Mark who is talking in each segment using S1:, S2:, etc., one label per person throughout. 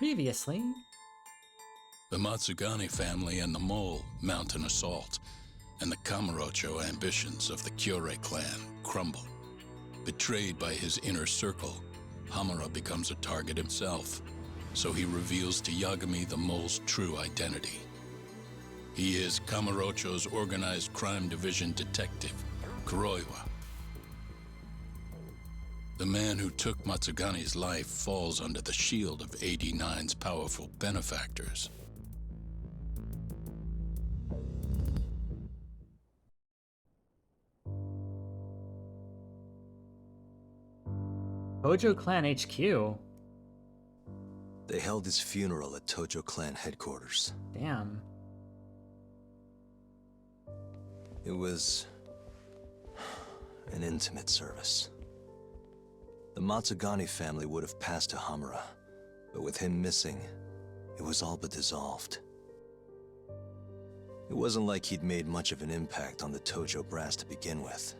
S1: Previously,
S2: The Matsugane family and the Mole mount an assault, and the Kamurocho ambitions of the Kyorei clan crumble. Betrayed by his inner circle, Hamura becomes a target himself, so he reveals to Yagami the Mole's true identity. He is Kamurocho's organized crime division detective, Kuroiwa. The man who took Matsugane's life falls under the shield of 89's powerful benefactors.
S1: Tojo Clan HQ.
S3: They held his funeral at Tojo Clan headquarters.
S1: Damn.
S3: It was an intimate service. The Matsugane family would have passed to Hamura, but with him missing, it was all but dissolved. It wasn't like he'd made much of an impact on the Tojo brass to begin with.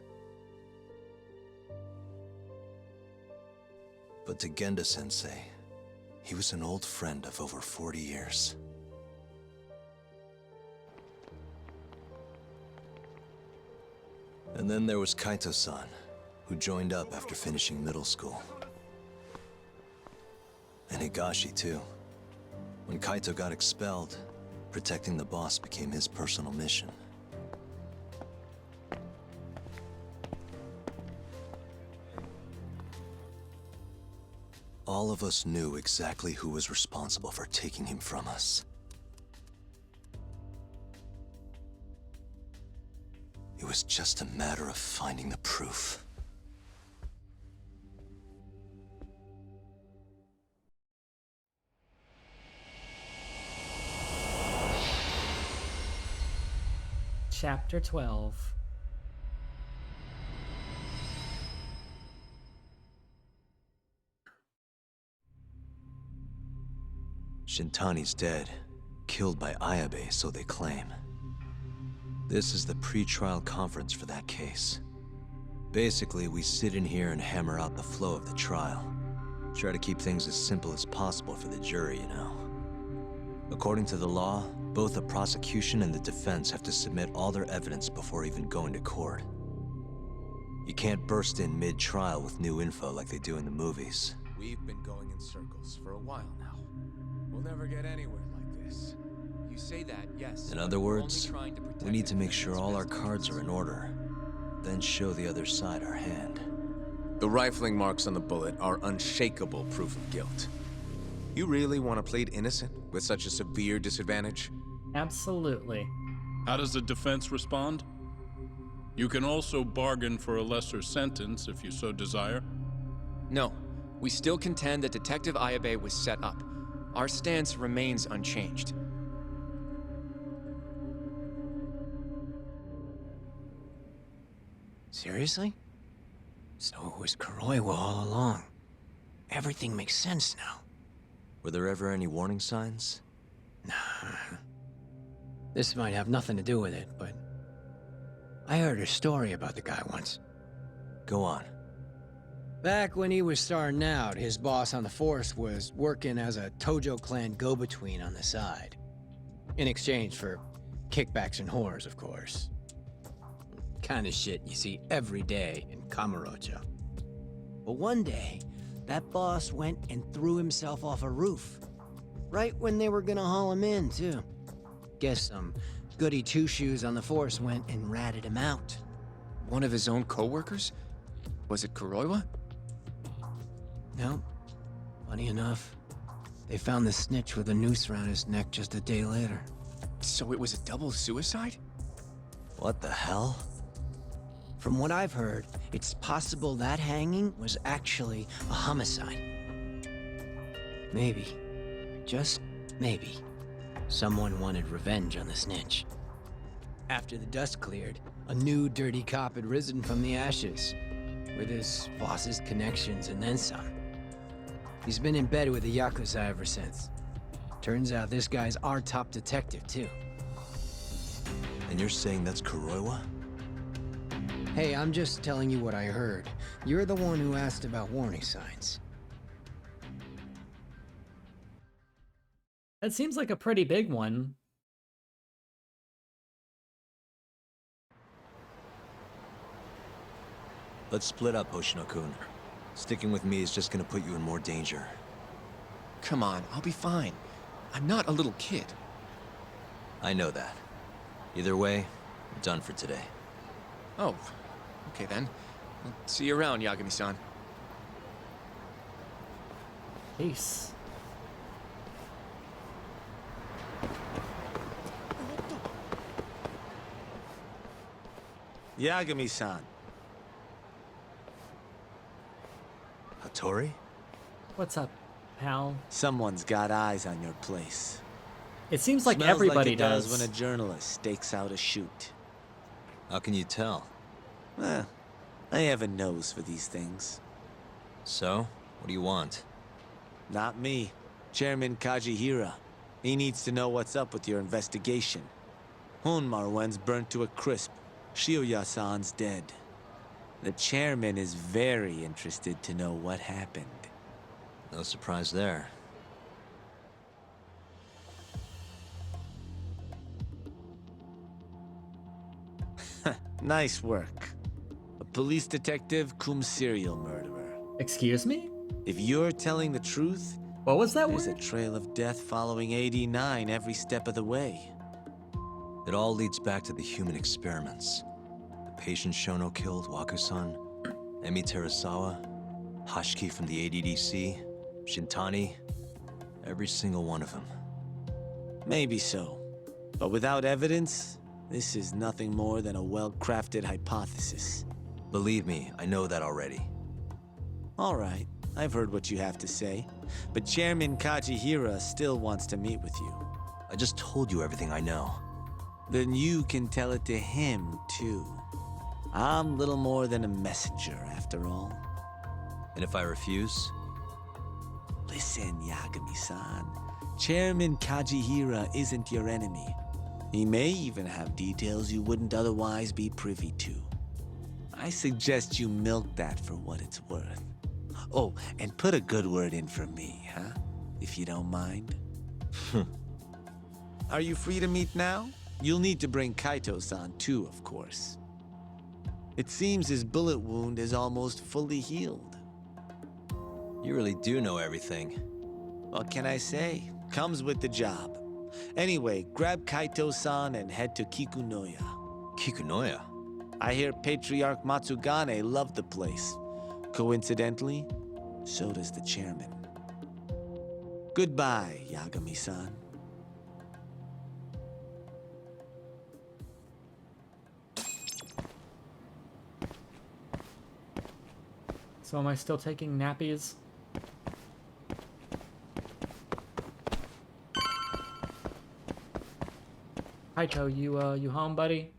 S3: But to Genda-sensei, he was an old friend of over 40 years. And then there was Kaito-san, who joined up after finishing middle school. And Higashi, too. When Kaito got expelled, protecting the boss became his personal mission. All of us knew exactly who was responsible for taking him from us. It was just a matter of finding the proof.
S1: Chapter 12.
S3: Shintani's dead, killed by Ayabe, so they claim. This is the pre-trial conference for that case. Basically, we sit in here and hammer out the flow of the trial. Try to keep things as simple as possible for the jury, you know. According to the law, both the prosecution and the defense have to submit all their evidence before even going to court. You can't burst in mid-trial with new info like they do in the movies.
S4: We've been going in circles for a while now. We'll never get anywhere like this. You say that, yes.
S3: In other words, we need to make sure all our cards are in order, then show the other side our hand.
S4: The rifling marks on the bullet are unshakable proof of guilt. You really want to plead innocent with such a severe disadvantage?
S1: Absolutely.
S2: How does the defense respond? You can also bargain for a lesser sentence if you so desire.
S5: No, we still contend that Detective Ayabe was set up. Our stance remains unchanged.
S6: Seriously? So it was Kuroiwa all along. Everything makes sense now.
S3: Were there ever any warning signs?
S6: Nah. This might have nothing to do with it, but I heard a story about the guy once.
S3: Go on.
S6: Back when he was starting out, his boss on the force was working as a Tojo clan go-between on the side. In exchange for kickbacks and whores, of course. Kind of shit you see every day in Kamurocho. But one day, that boss went and threw himself off a roof. Right when they were gonna haul him in, too. Guess some goody two-shoes on the force went and ratted him out.
S5: One of his own co-workers? Was it Kuroiwa?
S6: No. Funny enough, they found the snitch with a noose around his neck just a day later.
S5: So it was a double suicide?
S3: What the hell?
S6: From what I've heard, it's possible that hanging was actually a homicide. Maybe, just maybe, someone wanted revenge on the snitch. After the dust cleared, a new dirty cop had risen from the ashes, with his boss's connections and then some. He's been in bed with the Yakuza ever since. Turns out this guy's our top detective, too.
S3: And you're saying that's Kuroiwa?
S6: Hey, I'm just telling you what I heard. You're the one who asked about warning signs.
S1: That seems like a pretty big one.
S3: Let's split up, Hoshino-kun. Sticking with me is just gonna put you in more danger.
S5: Come on, I'll be fine. I'm not a little kid.
S3: I know that. Either way, we're done for today.
S5: Oh, okay then. I'll see you around, Yagami-san.
S1: Peace.
S7: Yagami-san.
S3: Hattori?
S1: What's up, pal?
S7: Someone's got eyes on your place.
S1: It seems like
S7: Smells
S1: everybody
S7: like it
S1: does.
S7: when a journalist stakes out a shoot.
S3: How can you tell?
S7: Eh, I have a nose for these things.
S3: So, what do you want?
S7: Not me. Chairman Kajihira. He needs to know what's up with your investigation. Honmarwen's burnt to a crisp. Shioya-san's dead. The chairman is very interested to know what happened.
S3: No surprise there.
S7: Nice work. A police detective cum serial murderer.
S1: Excuse me?
S7: If you're telling the truth,
S1: What was that
S7: there's a
S1: word?
S7: trail of death following 89 every step of the way.
S3: It all leads back to the human experiments. The patient Shono killed, Waku-san, Emi Terasawa, Hashiki from the ADDC, Shintani, every single one of them.
S7: Maybe so. But without evidence, this is nothing more than a well-crafted hypothesis.
S3: Believe me, I know that already.
S7: All right, I've heard what you have to say. But Chairman Kajihira still wants to meet with you.
S3: I just told you everything I know.
S7: Then you can tell it to him, too. I'm little more than a messenger, after all.
S3: And if I refuse?
S7: Listen, Yagami-san. Chairman Kajihira isn't your enemy. He may even have details you wouldn't otherwise be privy to. I suggest you milk that for what it's worth. Oh, and put a good word in for me, huh? If you don't mind. Are you free to meet now? You'll need to bring Kaito-san too, of course. It seems his bullet wound is almost fully healed.
S3: You really do know everything.
S7: What can I say? Comes with the job. Anyway, grab Kaito-san and head to Kikunoya.
S3: Kikunoya?
S7: I hear Patriarch Matsugane loved the place. Coincidentally, so does the chairman. Goodbye, Yagami-san.
S1: So am I still taking nappies? Kaito, you home, buddy?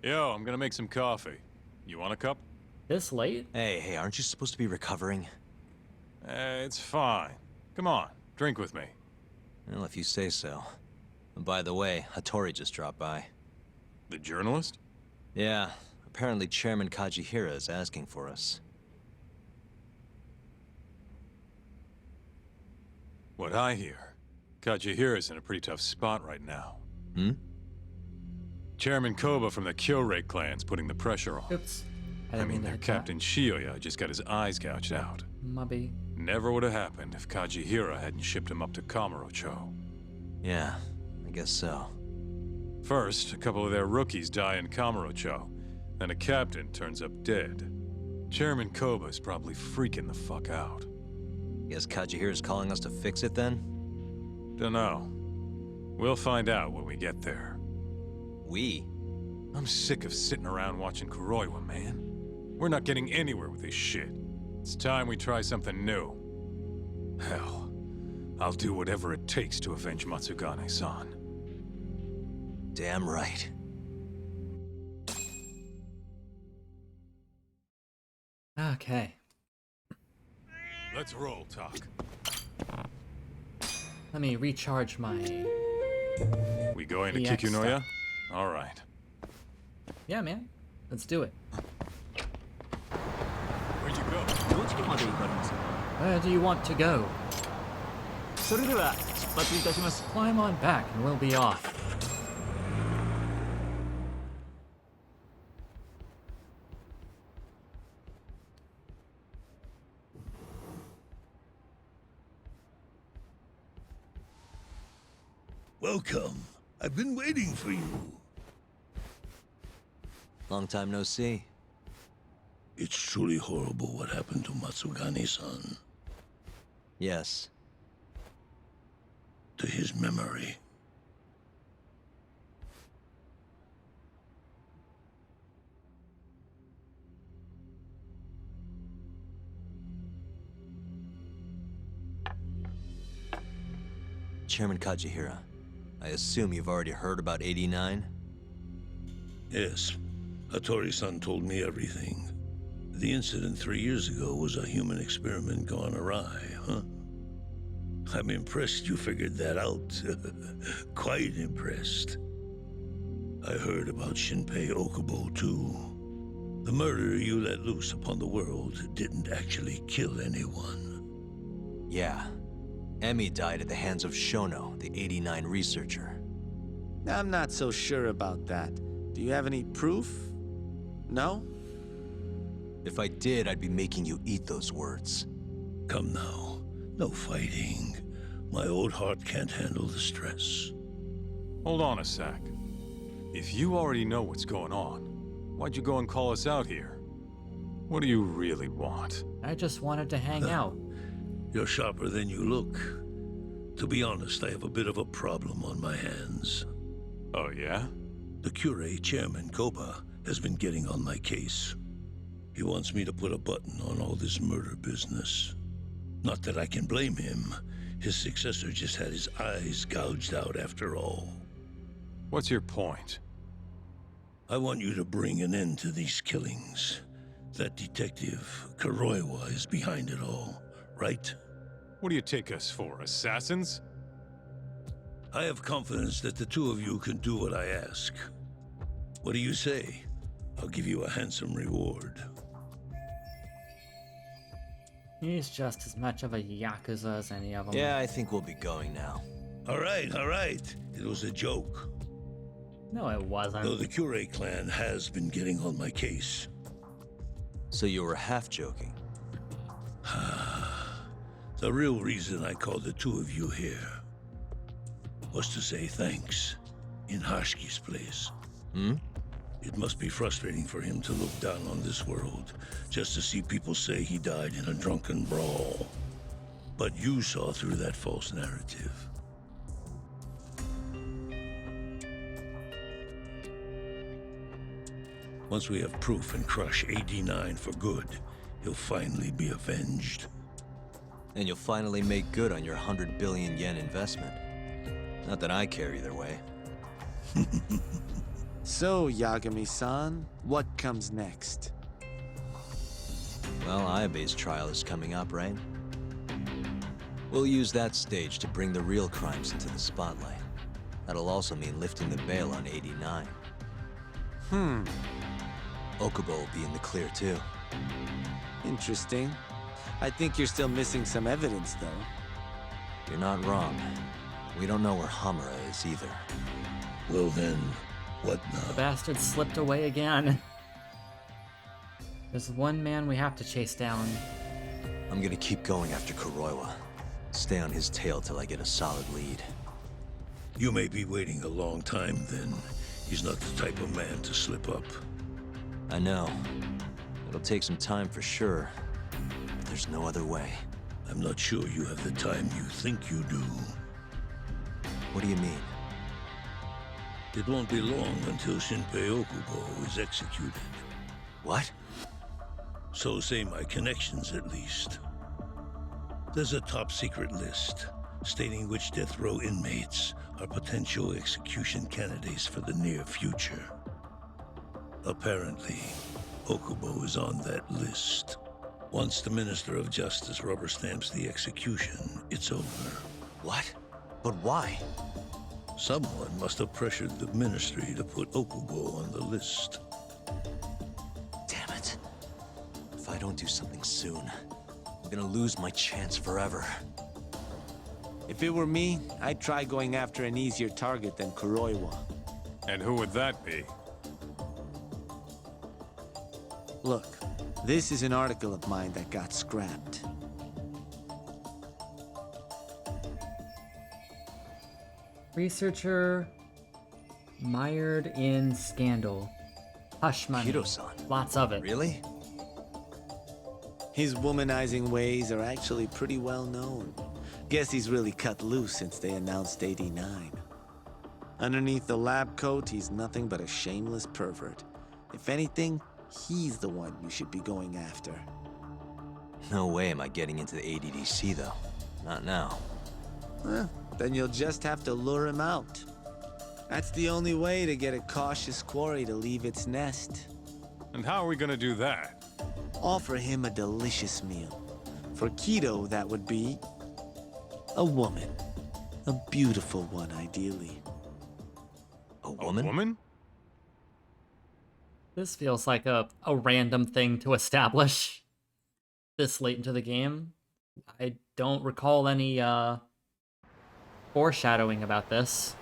S8: Yo, I'm gonna make some coffee. You want a cup?
S1: This late?
S3: Hey, aren't you supposed to be recovering?
S8: It's fine. Come on, drink with me.
S3: Well, if you say so. And by the way, Hattori just dropped by.
S8: The journalist?
S3: Yeah, apparently Chairman Kajihira is asking for us.
S8: What I hear, Kajihira's in a pretty tough spot right now.
S3: Hmm?
S8: Chairman Koba from the Kyorei clan's putting the pressure on.
S1: Oops.
S8: I
S1: didn't
S8: mean,
S1: to
S8: their
S1: hit that.
S8: Captain Shioya just got his eyes gouged out.
S1: Mubby.
S8: Never would have happened if Kajihira hadn't shipped him up to Kamurocho.
S3: Yeah, I guess so.
S8: First, a couple of their rookies die in Kamurocho, then a captain turns up dead. Chairman Koba's probably freaking the fuck out.
S3: Guess Kajihira's calling us to fix it then?
S8: Dunno. We'll find out when we get there.
S3: We?
S8: I'm sick of sitting around watching Kuroiwa, man. We're not getting anywhere with this shit. It's time we try something new. Hell, I'll do whatever it takes to avenge Matsugane-san.
S3: Damn right.
S1: Okay.
S8: Let's roll, Talk.
S1: Let me recharge my...
S8: We going to
S1: EX
S8: Kikunoya?
S1: stuff.
S8: All right.
S1: Yeah, man. Let's do it.
S8: Where'd you go?
S1: Where do you want to go?
S7: それでは出発いたします。
S1: Climb on back and we'll be off.
S9: Welcome. I've been waiting for you.
S3: Long time no see.
S9: It's truly horrible what happened to Matsugane-san.
S3: Yes.
S9: To his memory.
S3: Chairman Kajihira, I assume you've already heard about 89?
S9: Yes. Hattori-san told me everything. The incident 3 years ago was a human experiment gone awry, huh? I'm impressed you figured that out. Quite impressed. I heard about Shinpei Okubo, too. The murder you let loose upon the world didn't actually kill anyone.
S3: Yeah. Emi died at the hands of Shono, the 89 researcher.
S7: I'm not so sure about that. Do you have any proof? No?
S3: If I did, I'd be making you eat those words.
S9: Come now. No fighting. My old heart can't handle the stress.
S8: Hold on a sec. If you already know what's going on, why'd you go and call us out here? What do you really want?
S1: I just wanted to hang out.
S9: You're sharper than you look. To be honest, I have a bit of a problem on my hands.
S8: Oh, yeah?
S9: The Cure, Chairman Koba, has been getting on my case. He wants me to put a button on all this murder business. Not that I can blame him. His successor just had his eyes gouged out after all.
S8: What's your point?
S9: I want you to bring an end to these killings. That detective, Kuroiwa, is behind it all, right?
S8: What do you take us for, assassins?
S9: I have confidence that the two of you can do what I ask. What do you say? I'll give you a handsome reward.
S1: He's just as much of a Yakuza as any of them.
S3: Yeah, I think we'll be going now.
S9: All right. It was a joke.
S1: No, it wasn't.
S9: Though the Cure clan has been getting on my case.
S3: So you were half joking.
S9: The real reason I called the two of you here was to say thanks in Hashki's place.
S3: Hmm?
S9: It must be frustrating for him to look down on this world, just to see people say he died in a drunken brawl. But you saw through that false narrative. Once we have proof and crush AD9 for good, he'll finally be avenged.
S3: And you'll finally make good on your 100 billion yen investment. Not that I care either way.
S7: So, Yagami-san, what comes next?
S3: Well, Ayabe's trial is coming up, right? We'll use that stage to bring the real crimes into the spotlight. That'll also mean lifting the bail on 89. Okubo will be in the clear, too.
S7: Interesting. I think you're still missing some evidence, though.
S3: You're not wrong. We don't know where Hamura is either.
S9: Well then, what
S1: The
S9: now?
S1: bastard slipped away again. There's one man we have to chase down.
S3: I'm gonna keep going after Kuroiwa. Stay on his tail till I get a solid lead.
S9: You may be waiting a long time then. He's not the type of man to slip up.
S3: I know. It'll take some time for sure. But there's no other way.
S9: I'm not sure you have the time you think you do.
S3: What do you mean?
S9: It won't be long until Shinpei Okubo is executed.
S3: What?
S9: So say my connections, at least. There's a top-secret list stating which death row inmates are potential execution candidates for the near future. Apparently, Okubo is on that list. Once the Minister of Justice rubber stamps the execution, it's over.
S3: What? But why?
S9: Someone must have pressured the Ministry to put Okubo on the list.
S3: Damn it. If I don't do something soon, I'm gonna lose my chance forever.
S7: If it were me, I'd try going after an easier target than Kuroiwa.
S8: And who would that be?
S7: Look, this is an article of mine that got scrapped.
S1: Researcher mired in scandal. Hush money.
S3: Kido-san.
S1: Lots of it.
S3: Really?
S7: His womanizing ways are actually pretty well known. Guess he's really cut loose since they announced 89. Underneath the lab coat, he's nothing but a shameless pervert. If anything, he's the one you should be going after.
S3: No way am I getting into the ADDC, though. Not now.
S7: Well, then you'll just have to lure him out. That's the only way to get a cautious quarry to leave its nest.
S8: And how are we gonna do that?
S7: Offer him a delicious meal. For Kido, that would be a woman. A beautiful one, ideally.
S3: A woman?
S8: A woman?
S1: This feels like a random thing to establish this late into the game. I don't recall any foreshadowing about this.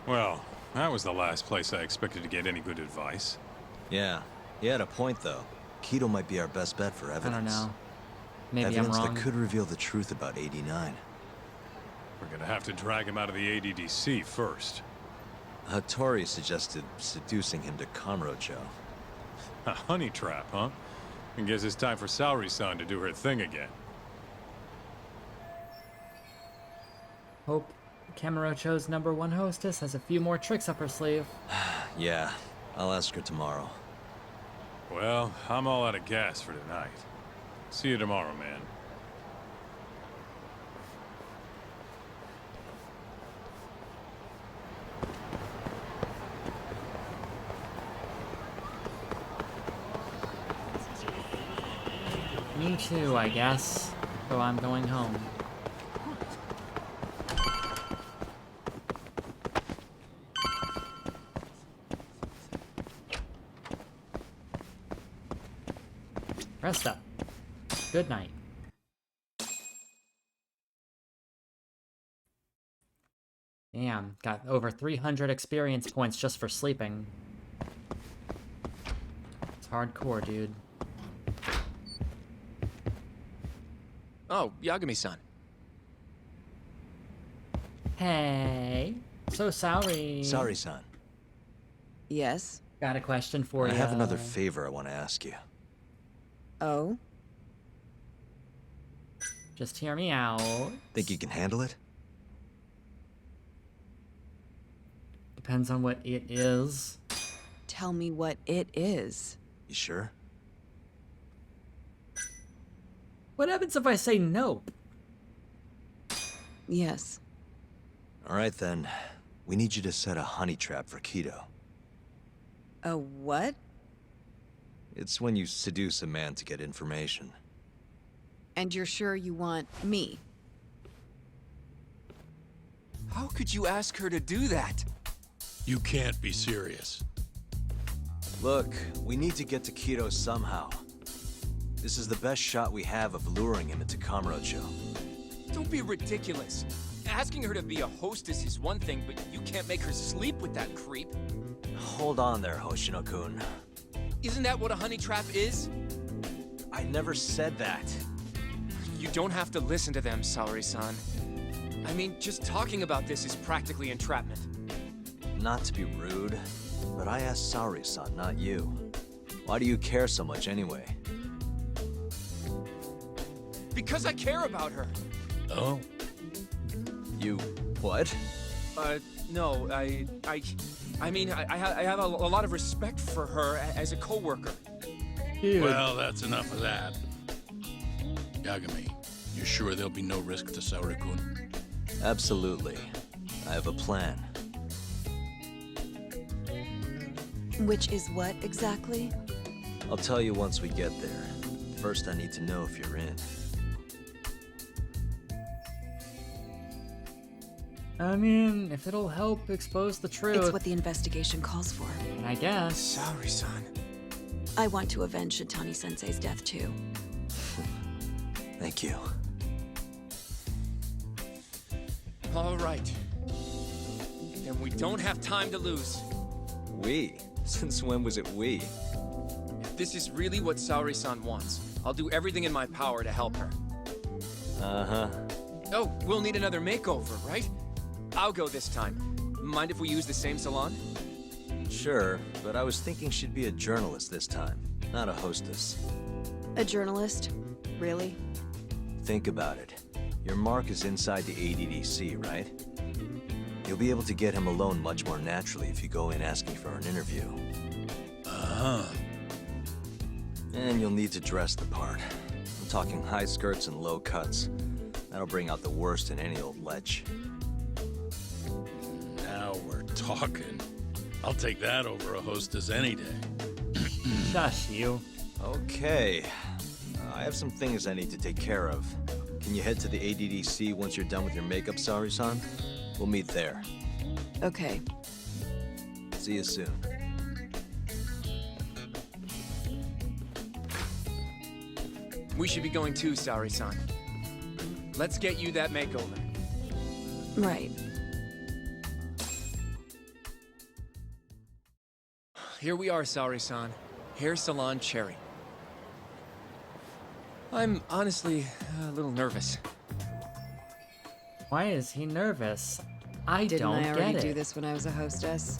S8: Well, that was the last place I expected to get any good advice.
S3: Yeah, he had a point, though. Kido might be our best bet for
S1: I
S3: evidence.
S1: don't know. Maybe
S3: Evidence
S1: I'm wrong.
S3: that could reveal the truth about 89.
S8: We're gonna have to drag him out of the ADDC first.
S3: Hattori suggested seducing him to Kamurocho.
S8: A honey trap, huh? I guess it's time for Saori-san to do her thing again.
S1: Hope Kamurocho's #1 hostess has a few more tricks up her sleeve.
S3: Yeah, I'll ask her tomorrow.
S8: Well, I'm all out of gas for tonight. See you tomorrow, man.
S1: Me too, I guess. So I'm going home. Rest up. Good night. Damn, got over 300 experience points just for sleeping. It's hardcore, dude.
S5: Oh, Yagami-san.
S1: Hey. So sorry.
S3: Saori-san,
S10: Yes.
S1: Got a question for
S3: I
S1: you.
S3: have another favor I want to ask you.
S10: Oh?
S1: Just hear me out.
S3: Think you can handle it?
S1: Depends on what it is.
S10: Tell me what it is.
S3: You sure?
S1: What happens if I say no?
S10: Yes.
S3: All right, then. We need you to set a honey trap for Kido.
S10: A what?
S3: It's when you seduce a man to get information.
S10: And you're sure you want me?
S5: How could you ask her to do that?
S2: You can't be serious.
S3: Look, we need to get to Kido somehow. This is the best shot we have of luring him into Kamurocho.
S5: Don't be ridiculous. Asking her to be a hostess is one thing, but you can't make her sleep with that creep.
S3: Hold on there, Hoshino-kun.
S5: Isn't that what a honey trap is?
S3: I never said that.
S5: You don't have to listen to them, Saori-san. I mean, just talking about this is practically entrapment.
S3: Not to be rude, but I asked Saori-san, not you. Why do you care so much anyway?
S5: Because I care about her.
S2: Oh?
S3: You... what?
S5: No, I mean, I have a lot of respect for her as a coworker.
S1: Dude.
S2: Well, that's enough of that. Yagami, you sure there'll be no risk to Saori-kun?
S3: Absolutely. I have a plan.
S10: Which is what exactly?
S3: I'll tell you once we get there. First, I need to know if you're in.
S1: I mean, if it'll help expose the truth,
S10: It's what the investigation calls for.
S1: then I guess.
S5: Saori-san.
S10: I want to avenge Shitani-sensei's death too.
S3: Thank you.
S5: All right. Then we don't have time to lose.
S3: We? Since when was it we?
S5: If this is really what Saori-san wants, I'll do everything in my power to help her.
S3: Uh-huh.
S5: Oh, we'll need another makeover, right? I'll go this time. Mind if we use the same salon?
S3: Sure, but I was thinking she'd be a journalist this time, not a hostess.
S10: A journalist? Really?
S3: Think about it. Your mark is inside the ADDC, right? You'll be able to get him alone much more naturally if you go in asking for an interview.
S2: Uh-huh.
S3: And you'll need to dress the part. I'm talking high skirts and low cuts. That'll bring out the worst in any old lech.
S2: Now we're talking. I'll take that over a hostess any day.
S1: Shush, you.
S3: Okay. I have some things I need to take care of. Can you head to the ADDC once you're done with your makeup, Saori-san? We'll meet there.
S10: Okay.
S3: See you soon.
S5: We should be going too, Saori-san. Let's get you that makeover.
S10: Right.
S5: Here we are, Saori-san. Hair Salon Cherry. I'm honestly a little nervous.
S1: Why is he nervous? I
S10: Didn't
S1: don't
S10: I already
S1: get
S10: do
S1: it.
S10: this when I was a hostess?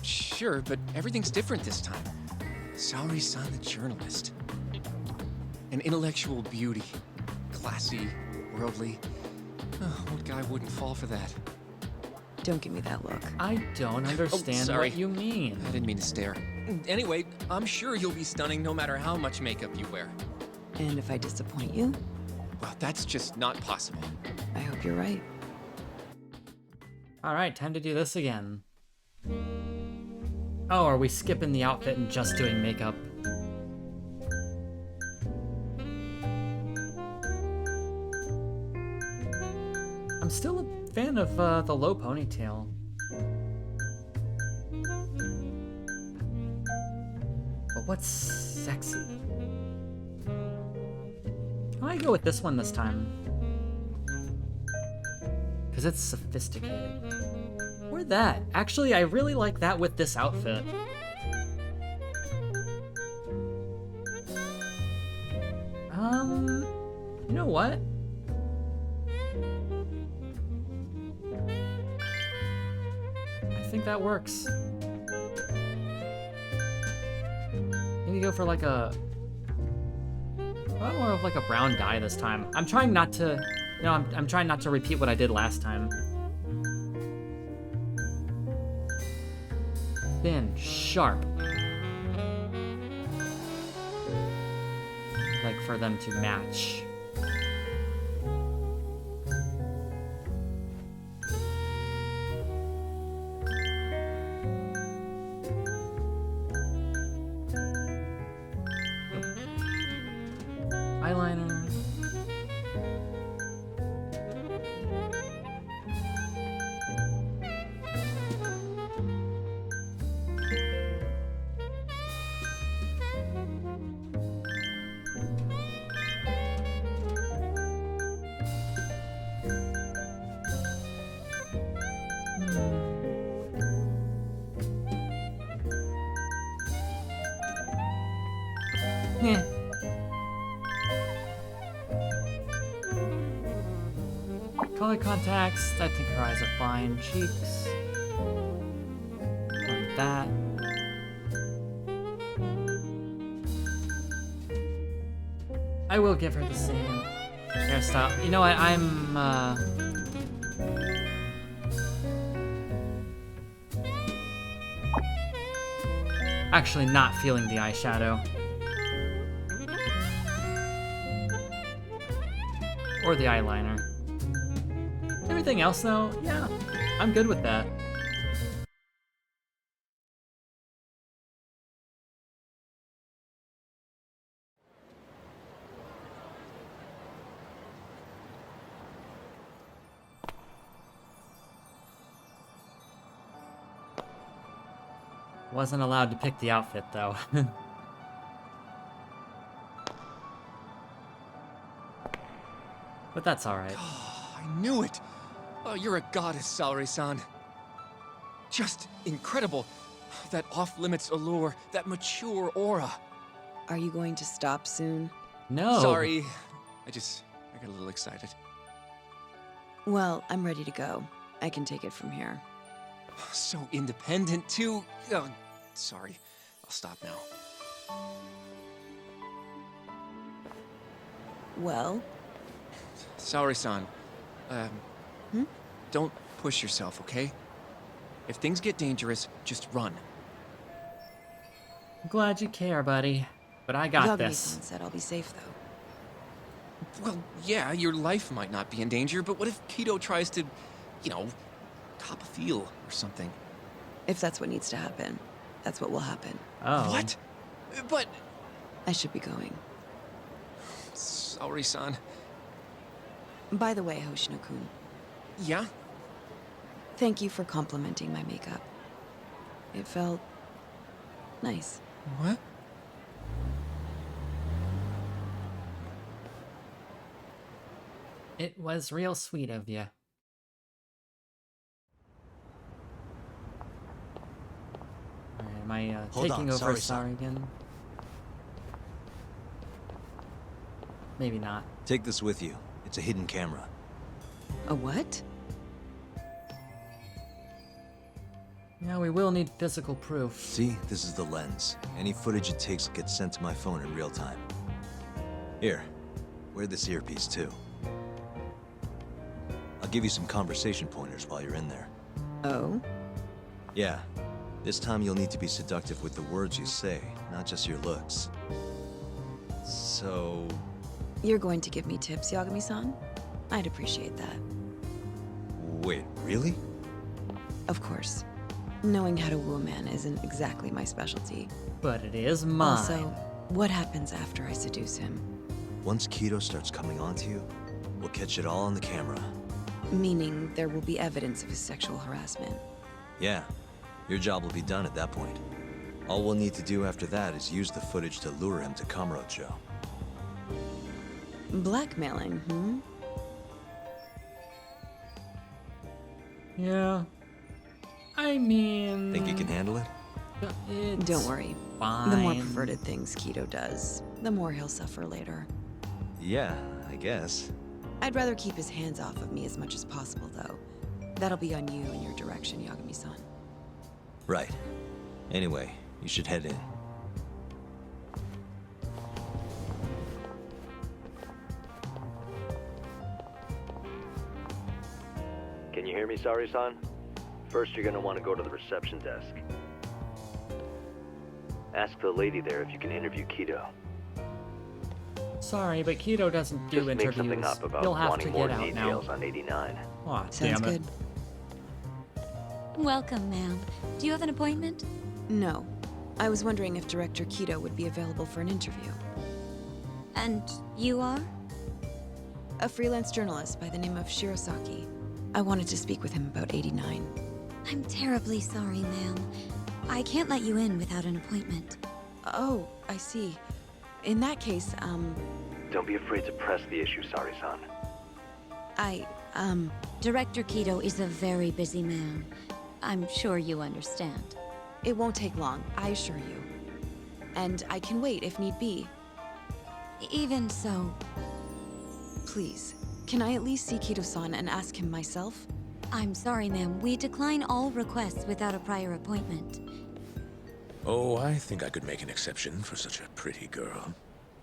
S5: Sure, but everything's different this time. Saori-san the journalist. An intellectual beauty. Classy, worldly. Oh, what guy wouldn't fall for that?
S10: Don't give me that look.
S1: I don't understand
S5: sorry.
S1: what you mean.
S5: I didn't mean to stare. Anyway, I'm sure you'll be stunning no matter how much makeup you wear.
S10: And if I disappoint you,
S5: Well, that's just not possible.
S10: I hope you're right.
S1: Alright, time to do this again. Oh, are we skipping the outfit and just doing makeup? I'm still a fan of the low ponytail. But what's sexy? I might go with this one this time. Because it's sophisticated. Or that. Actually, I really like that with this outfit. You know what? I think that works. Maybe go for like a... more of like a brown dye this time. I'm trying not to... I'm trying not to repeat what I did last time. Thin, sharp. Like for them to match. Eyeliner. Yeah. Color contacts, I think her eyes are fine. Cheeks. Like that. I will give her the same hairstyle. You know what, I'm, actually not feeling the eyeshadow. Or the eyeliner. Everything else, though, yeah, I'm good with that. Wasn't allowed to pick the outfit, though. But that's alright.
S5: I knew it. Oh, you're a goddess, Saori-san. Just incredible. That off-limits allure, that mature aura.
S10: Are you going to stop soon?
S1: No.
S5: Sorry. I got a little excited.
S10: Well, I'm ready to go. I can take it from here.
S5: So independent, too. Sorry. I'll stop now.
S10: Well?
S5: Saori-san, don't push yourself, okay? If things get dangerous, just run.
S1: I'm glad you care, buddy. But I got this.
S10: Yagami-san said I'll be safe, though.
S5: Well, yeah, your life might not be in danger, but what if Kido tries to, cop a feel or something?
S10: If that's what needs to happen, that's what will happen.
S1: Oh.
S5: What? But...
S10: I should be going.
S5: Saori-san.
S10: By the way, Hoshino-kun,
S5: Yeah?
S10: thank you for complimenting my makeup. It felt... nice.
S5: What?
S1: It was real sweet of you. Alright, am I
S3: Hold
S1: taking
S3: on,
S1: over
S3: sorry,
S1: Sorry again? Maybe not.
S3: Take this with you. It's a hidden camera.
S10: A what?
S1: Yeah, we will need physical proof.
S3: See, this is the lens. Any footage it takes gets sent to my phone in real time. Here, wear this earpiece too. I'll give you some conversation pointers while you're in there.
S10: Oh?
S3: Yeah, this time you'll need to be seductive with the words you say, not just your looks. So...
S10: You're going to give me tips, Yagami-san? I'd appreciate that.
S3: wait, really?
S10: Of course. Knowing how to woo a man isn't exactly my specialty.
S1: But it is mine.
S10: Also, what happens after I seduce him?
S3: Once Kido starts coming onto you, we'll catch it all on the camera.
S10: Meaning there will be evidence of his sexual harassment.
S3: Yeah, your job will be done at that point. All we'll need to do after that is use the footage to lure him to Kamurocho.
S10: Blackmailing, hmm?
S1: Yeah. I mean...
S3: Think you can handle it?
S1: It's
S10: Don't worry.
S1: fine.
S10: The more perverted things Kido does, the more he'll suffer later.
S3: Yeah, I guess.
S10: I'd rather keep his hands off of me as much as possible, though. That'll be on you and your direction, Yagami-san.
S3: Right. Anyway, you should head in.
S11: Can you hear me, Sari-san? First, you're gonna want to go to the reception desk. Ask the lady there if you can interview Kido.
S1: Sorry, but Kido doesn't do
S11: Just make
S1: interviews.
S11: something up about
S1: You'll have
S11: wanting
S1: to
S11: more
S1: get out
S11: details
S1: now.
S11: on 89.
S1: Aw,
S10: Sounds
S1: damn it.
S10: good.
S12: Welcome, ma'am. Do you have an appointment?
S10: No. I was wondering if Director Kido would be available for an interview.
S12: And you are?
S10: A freelance journalist by the name of Shirosaki. I wanted to speak with him about 89.
S12: I'm terribly sorry, ma'am. I can't let you in without an appointment.
S10: Oh, I see. In that case,
S11: Don't be afraid to press the issue, Sari-san.
S12: Director Kido is a very busy man. I'm sure you understand.
S10: It won't take long, I assure you. And I can wait if need be.
S12: Even so,
S10: Please, can I at least see Kido-san and ask him myself?
S12: I'm sorry, ma'am. We decline all requests without a prior appointment.
S13: Oh, I think I could make an exception for such a pretty girl.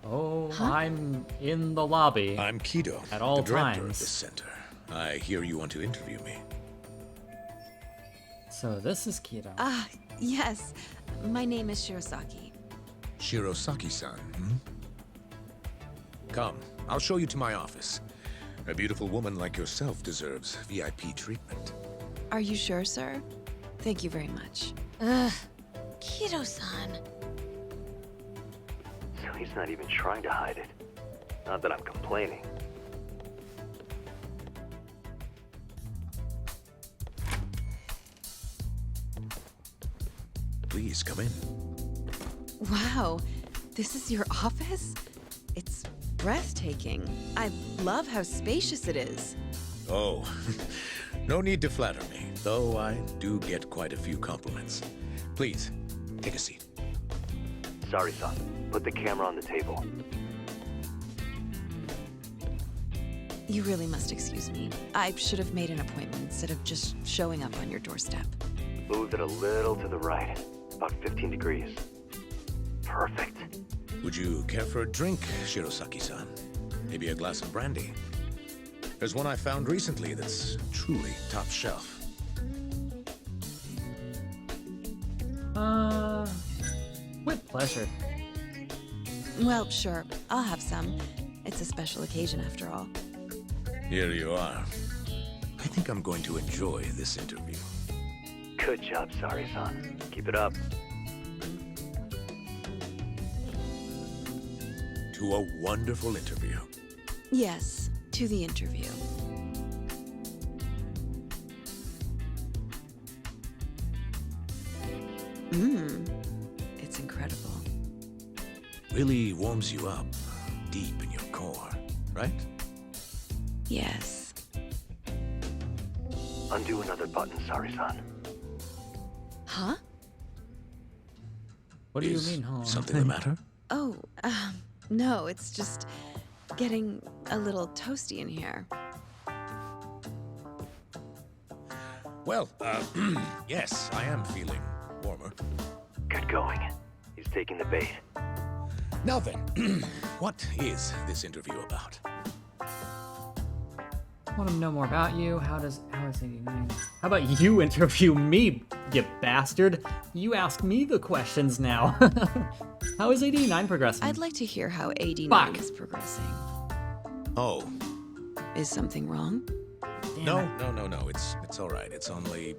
S1: Oh, I'm in the lobby.
S13: I'm Kido,
S1: At all
S13: the director
S1: times.
S13: of this center. I hear you want to interview me.
S1: So this is Kido.
S10: Ah, yes. My name is Shirosaki.
S13: Shirosaki-san, hmm? Come, I'll show you to my office. A beautiful woman like yourself deserves VIP treatment.
S10: Are you sure, sir? Thank you very much.
S12: Ugh. Kido-san.
S11: So he's not even trying to hide it. Not that I'm complaining.
S13: Please, come in.
S10: Wow, this is your office? It's breathtaking. I love how spacious it is.
S13: Oh, No need to flatter me, though I do get quite a few compliments. Please, take a seat.
S11: Sorry-san. Put the camera on the table.
S10: You really must excuse me. I should have made an appointment instead of just showing up on your doorstep.
S11: Moved it a little to the right. About 15 degrees. Perfect.
S13: Would you care for a drink, Shirosaki-san? Maybe a glass of brandy? There's one I found recently that's truly top shelf.
S1: With pleasure.
S10: Well, sure. I'll have some. It's a special occasion after all.
S13: Here you are. I think I'm going to enjoy this interview.
S11: Good job, Sorry-san. Keep it up.
S13: To a wonderful interview.
S10: Yes, to the interview. It's incredible.
S13: Really warms you up deep in your core, right?
S10: Yes.
S11: Undo another button, Sorry-san.
S10: Huh?
S1: What do you mean, huh?
S13: Something the matter?
S10: Oh, no, it's just getting a little toasty in here.
S13: Well, yes, I am feeling warmer.
S11: Good going. He's taking the bait.
S13: Now then, what is this interview about?
S1: I want to know more about you. How is 89? How about you interview me, you bastard? You ask me the questions now. How is 89 progressing?
S10: I'd like to hear how 89
S1: Fuck.
S10: is progressing.
S13: Oh.
S10: Is something wrong?
S13: No. It's all right. It's only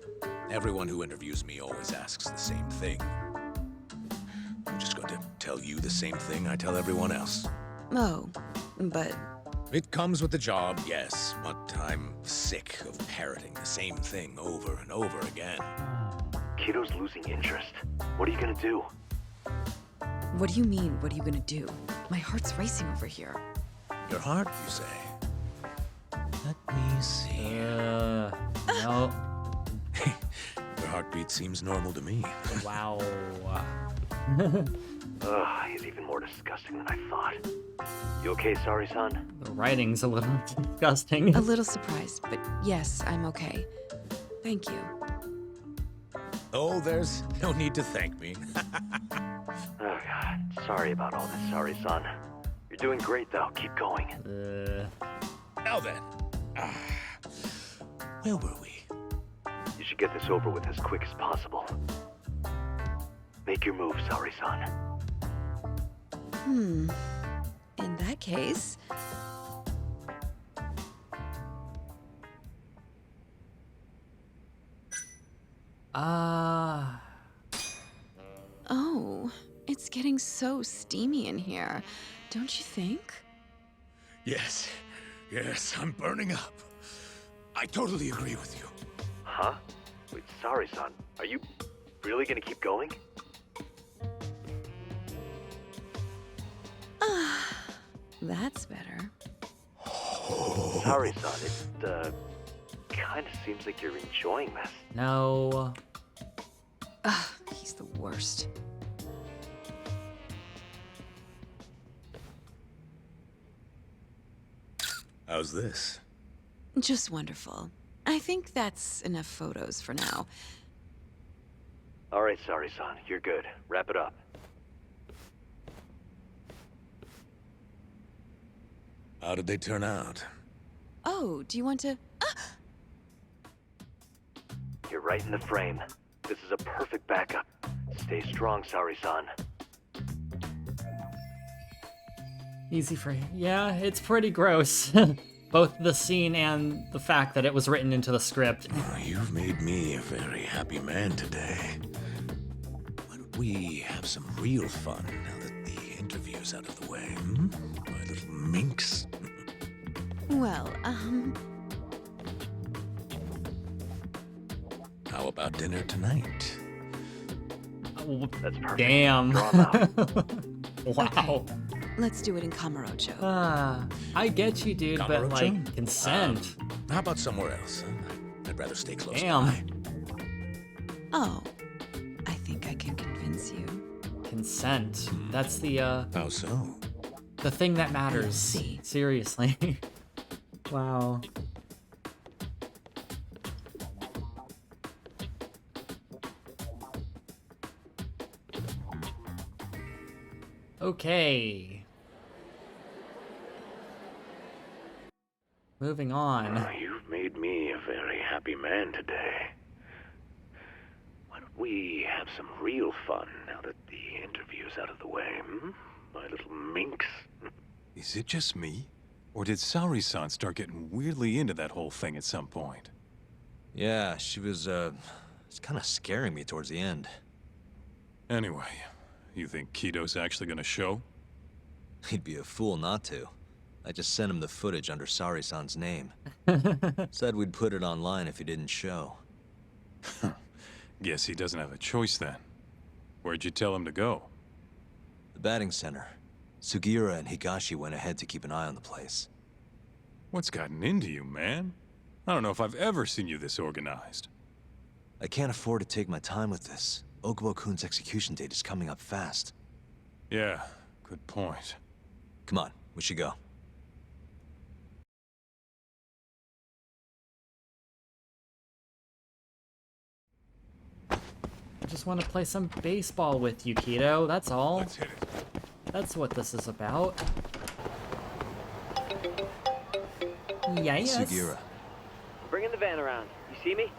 S13: everyone who interviews me always asks the same thing. I'm just going to tell you the same thing I tell everyone else.
S10: Oh, but...
S13: It comes with the job, yes, but I'm sick of parroting the same thing over and over again.
S11: Kiddo's losing interest. What are you gonna do?
S10: What do you mean, what are you gonna do? My heart's racing over here.
S13: Your heart, you say? Let me see.
S1: No.
S13: Your heartbeat seems normal to me.
S1: Wow.
S11: Ugh, he's even more disgusting than I thought. You okay, Sorry-san?
S1: The writing's a little disgusting.
S10: A little surprised, but yes, I'm okay. Thank you.
S13: Oh, there's no need to thank me.
S11: Oh, God. Sorry about all this, Sorry-san. You're doing great, though. Keep going.
S13: Now then. Where were we?
S11: You should get this over with as quick as possible. Make your move, Sorry-san.
S10: In that case... Oh, it's getting so steamy in here, don't you think?
S13: Yes, I'm burning up. I totally agree with you.
S11: Huh? Wait, Sorry-san. Are you really gonna keep going?
S10: That's better.
S11: Sorry-san, it, kinda seems like you're enjoying this.
S1: No.
S10: Ugh, he's the worst.
S13: How's this?
S10: Just wonderful. I think that's enough photos for now.
S11: Alright, Sorry-san, you're good. Wrap it up.
S13: How did they turn out?
S10: Oh, do you want to...
S11: You're right in the frame. This is a perfect backup. Stay strong, Sorry-san.
S1: Easy for you. Yeah, it's pretty gross. Both the scene and the fact that it was written into the script.
S13: Oh, you've made me a very happy man today. Why don't we have some real fun now that the interview's out of the way, My little minx.
S10: Well,
S13: How about dinner tonight?
S1: Oh,
S11: that's perfect.
S1: Damn. Wow.
S10: Okay. Let's do it in Kamurocho.
S1: I get you, dude, but
S13: Kamurocho?
S1: like, consent.
S13: How about somewhere else? Huh? I'd rather stay close
S1: Damn.
S13: by.
S10: Oh, I think I can convince you.
S1: Consent. That's the
S13: How so?
S1: the thing that matters.
S10: See.
S1: Seriously. Wow. Okay. Moving on.
S11: You've made me a very happy man today. Why don't we have some real fun now that the interview's out of the way, my little minx?
S8: Is it just me? Or did Saori-san start getting weirdly into that whole thing at some point?
S3: Yeah, she was, it's kind of scaring me towards the end.
S8: Anyway, you think Kido's actually gonna show?
S3: He'd be a fool not to. I just sent him the footage under Saori-san's name. Said we'd put it online if he didn't show.
S8: Guess he doesn't have a choice then. Where'd you tell him to go?
S3: The batting center. Sugiura and Higashi went ahead to keep an eye on the place.
S8: What's gotten into you, man? I don't know if I've ever seen you this organized.
S3: I can't afford to take my time with this. Okubo-kun's execution date is coming up fast.
S8: Yeah, good point.
S3: Come on, we should go.
S1: I just want to play some baseball with you, Kido. That's all.
S8: Let's hit it.
S1: That's what this is about. Yes.
S3: Sugiura.
S14: Bringing the van around. You see me?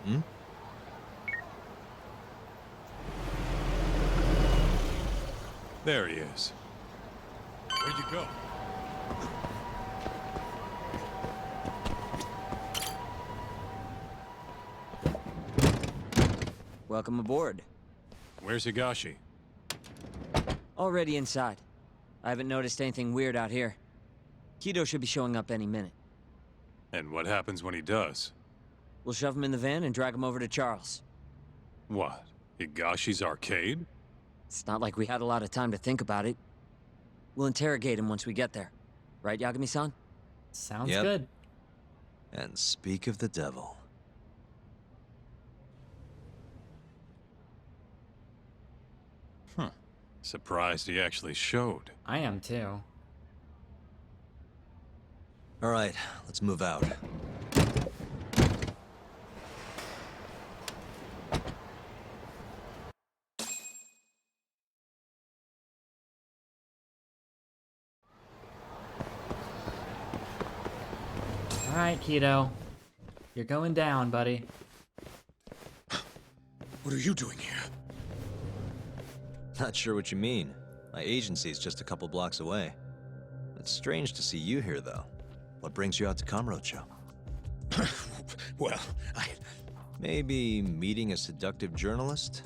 S3: Hmm?
S8: There he is. Where'd you go?
S14: Welcome aboard.
S8: Where's Higashi?
S14: Already inside. I haven't noticed anything weird out here. Kido should be showing up any minute.
S8: And what happens when he does?
S14: We'll shove him in the van and drag him over to Charles.
S8: What? Higashi's arcade?
S14: It's not like we had a lot of time to think about it. We'll interrogate him once we get there. Right, Yagami-san?
S1: Sounds
S3: Yep.
S1: good.
S3: And speak of the devil.
S8: Surprised he actually showed.
S1: I am too.
S3: All right, let's move out.
S1: All right, Kido. You're going down, buddy.
S13: What are you doing here?
S3: Not sure what you mean. My agency's just a couple blocks away. It's strange to see you here, though. What brings you out to Kamurocho?
S13: Well,
S3: Maybe meeting a seductive journalist?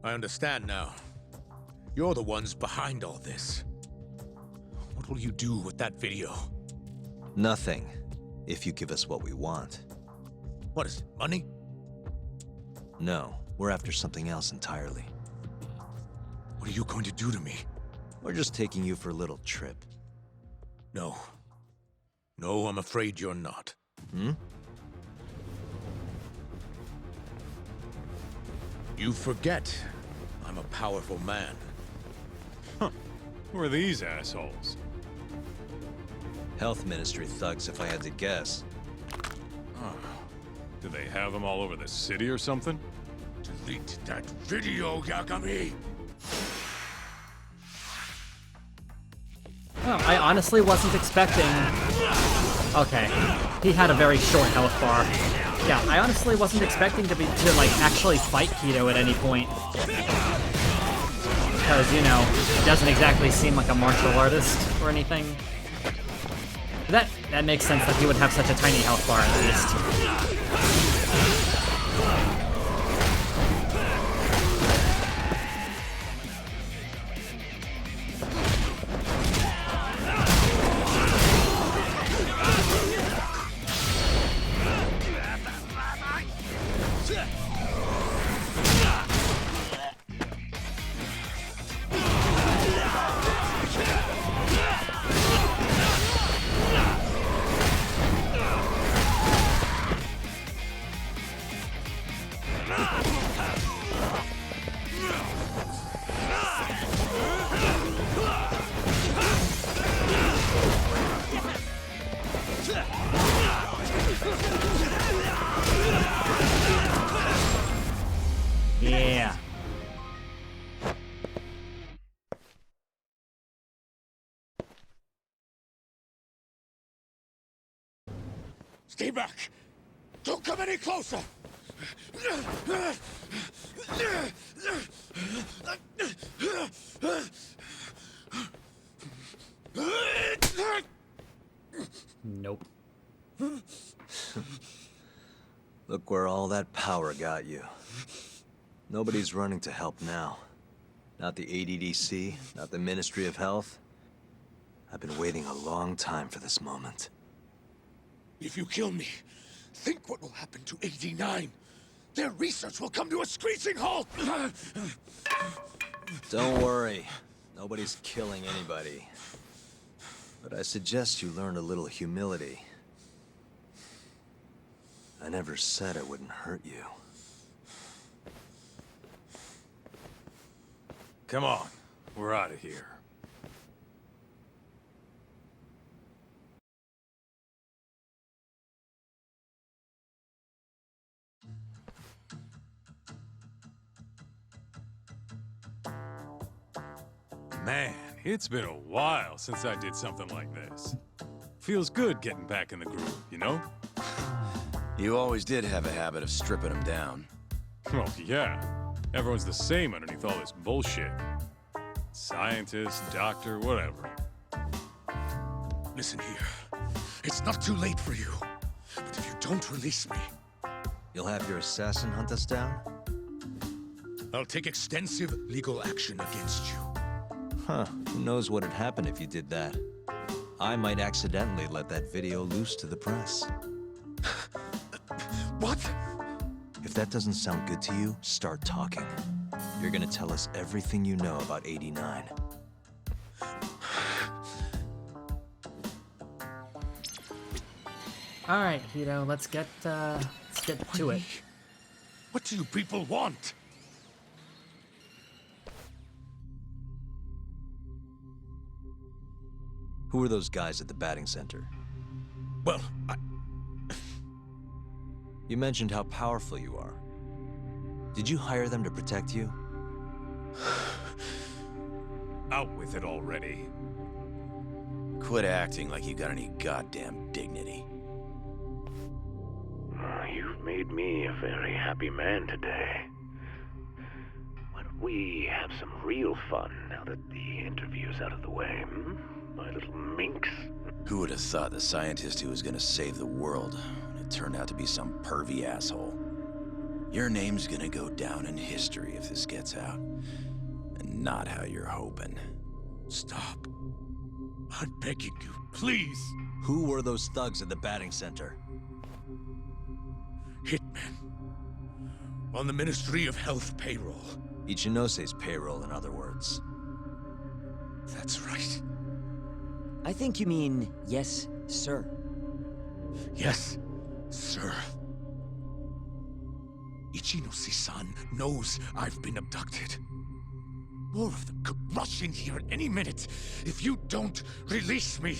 S13: I understand now. You're the ones behind all this. What will you do with that video?
S3: Nothing, if you give us what we want.
S13: What is it, money?
S3: No, we're after something else entirely.
S13: What are you going to do to me?
S3: We're just taking you for a little trip.
S13: No. No, I'm afraid you're not.
S3: Hmm?
S13: You forget. I'm a powerful man.
S8: Who are these assholes?
S3: Health Ministry thugs, if I had to guess.
S8: Do they have them all over the city or something?
S13: Delete that video, Yagami!
S1: Oh, I honestly wasn't expecting... Okay, he had a very short health bar. Yeah, I honestly wasn't expecting to like actually fight Kido at any point. Because, you know, he doesn't exactly seem like a martial artist or anything. That makes sense that he would have such a tiny health bar at least.
S13: Stay back! Don't come any closer!
S1: Nope.
S3: Look where all that power got you. Nobody's running to help now. Not the ADDC, not the Ministry of Health. I've been waiting a long time for this moment.
S13: If you kill me, think what will happen to 89. Their research will come to a screeching halt!
S3: Don't worry. Nobody's killing anybody. But I suggest you learn a little humility. I never said I wouldn't hurt you.
S8: Come on, we're out of here. Man, it's been a while since I did something like this. Feels good getting back in the groove, you know?
S15: You always did have a habit of stripping them down.
S8: Well, yeah. Everyone's the same underneath all this bullshit. Scientist, doctor, whatever.
S13: Listen here. It's not too late for you. But if you don't release me,
S3: You'll have your assassin hunt us down?
S13: I'll take extensive legal action against you.
S3: Huh, who knows what'd happen if you did that? I might accidentally let that video loose to the press.
S13: What?
S3: If that doesn't sound good to you, start talking. You're gonna tell us everything you know about 89.
S1: All right, Hito, let's get to it.
S13: What do you people want?
S3: Who are those guys at the batting center?
S13: Well,
S3: You mentioned how powerful you are. Did you hire them to protect you?
S8: Out with it already.
S15: Quit acting like you got any goddamn dignity.
S11: You've made me a very happy man today. Why don't we have some real fun now that the interview's out of the way, my little minx?
S15: Who would have thought the scientist who was gonna save the world it turned out to be some pervy asshole? Your name's gonna go down in history if this gets out. And not how you're hoping.
S13: Stop. I'm begging you, please.
S3: Who were those thugs at the batting center?
S13: Hitmen. On the Ministry of Health payroll.
S3: Ichinose's payroll, in other words.
S13: That's right.
S14: I think you mean, yes, sir.
S13: Yes, sir. Ichinose-san knows I've been abducted. More of them could rush in here at any minute if you don't release me.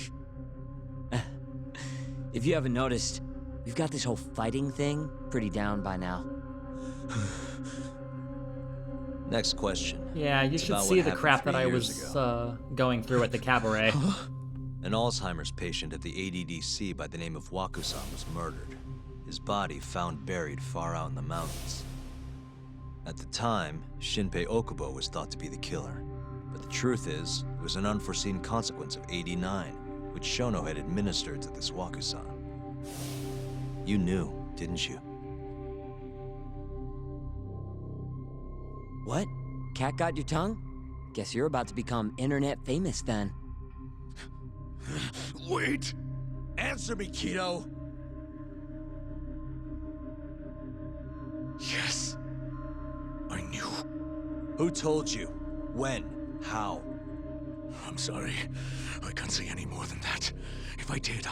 S14: If you haven't noticed, we've got this whole fighting thing pretty down by now.
S3: Next question.
S1: Yeah, you
S3: It's
S1: should
S3: about
S1: see
S3: what
S1: the
S3: happened
S1: crap
S3: 3
S1: that I
S3: years
S1: was
S3: ago.
S1: going through at the cabaret.
S3: An Alzheimer's patient at the ADDC by the name of Wakusan was murdered. His body found buried far out in the mountains. At the time, Shinpei Okubo was thought to be the killer. But the truth is, it was an unforeseen consequence of 89, which Shono had administered to this Wakusan. You knew, didn't you?
S14: What? Cat got your tongue? Guess you're about to become internet famous then.
S13: Wait! Answer me, Kido! Yes. I knew.
S3: Who told you? When? How?
S13: I'm sorry. I can't say any more than that. If I did,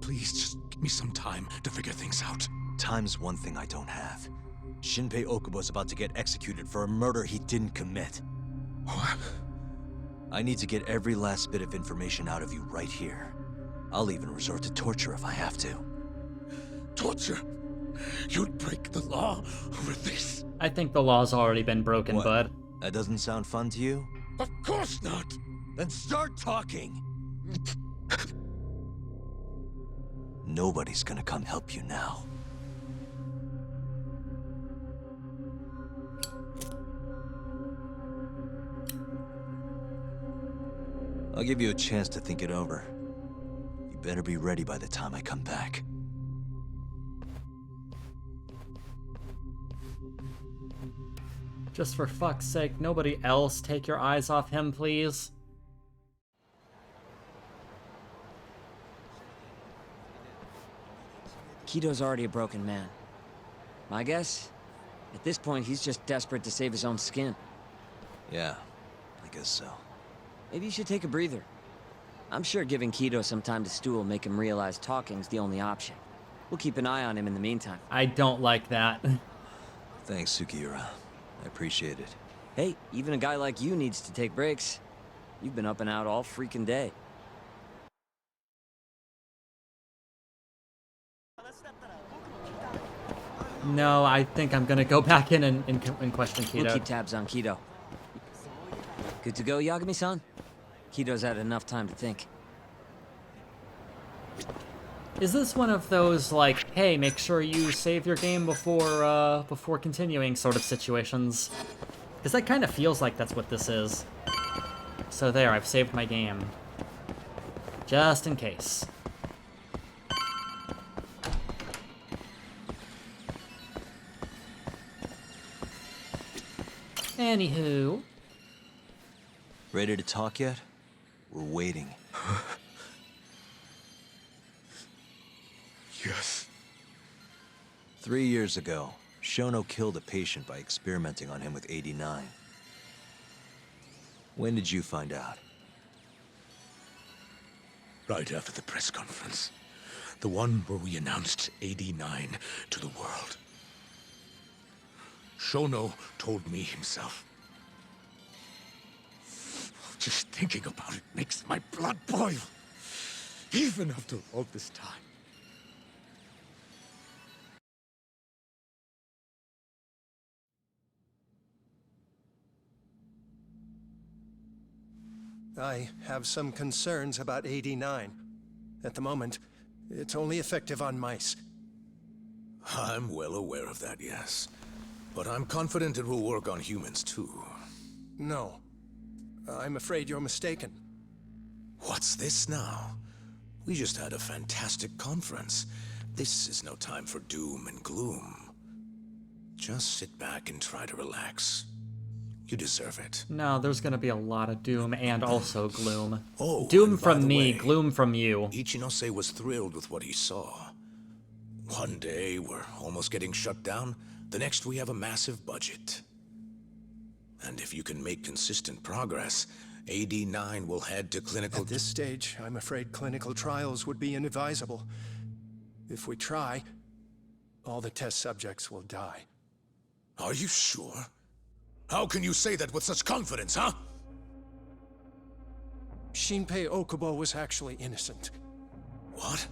S13: please just give me some time to figure things out.
S3: Time's one thing I don't have. Shinpei Okubo's about to get executed for a murder he didn't commit.
S13: What?
S3: I need to get every last bit of information out of you right here. I'll even resort to torture if I have to.
S13: Torture? You'd break the law over this?
S1: I think the law's already been broken,
S3: What?
S1: bud.
S3: That doesn't sound fun to you?
S13: Of course not!
S3: Then start talking! Nobody's gonna come help you now. I'll give you a chance to think it over. You better be ready by the time I come back.
S1: Just for fuck's sake, nobody else take your eyes off him, please.
S14: Kido's already a broken man. My guess? At this point, he's just desperate to save his own skin.
S3: Yeah, I guess so.
S14: Maybe you should take a breather. I'm sure giving Kido some time to stew will make him realize talking's the only option. We'll keep an eye on him in the meantime.
S1: I don't like that.
S3: Thanks, Sugiura. I appreciate it.
S14: Hey, even a guy like you needs to take breaks. You've been up and out all freaking day.
S1: No, I think I'm gonna go back in and question Kido.
S14: We'll keep tabs on Kido. Good to go, Yagami-san? Kido's had enough time to think.
S1: Is this one of those, like, hey, make sure you save your game before continuing sort of situations? Because that kind of feels like that's what this is. So there, I've saved my game. Just in case. Anywho.
S3: Ready to talk yet? We're waiting.
S13: Yes.
S3: 3 years ago, Shono killed a patient by experimenting on him with 89. When did you find out?
S13: Right after the press conference. The one where we announced 89 to the world. Shono told me himself. Just thinking about it makes my blood boil. Even after all this time.
S16: I have some concerns about 89. At the moment, it's only effective on mice.
S13: I'm well aware of that, yes. But I'm confident it will work on humans, too.
S16: No. I'm afraid you're mistaken.
S13: What's this now? We just had a fantastic conference. This is no time for doom and gloom. Just sit back and try to relax. You deserve it.
S1: No, there's gonna be a lot of doom and also gloom.
S13: Oh,
S1: doom
S13: and by
S1: from
S13: the
S1: me,
S13: way,
S1: gloom from you.
S13: Ichinose was thrilled with what he saw. One day, we're almost getting shut down. The next, we have a massive budget. And if you can make consistent progress, AD9 will head to clinical...
S16: At this stage, I'm afraid clinical trials would be inadvisable. If we try, all the test subjects will die.
S13: Are you sure? How can you say that with such confidence, huh?
S16: Shinpei Okubo was actually innocent.
S13: What?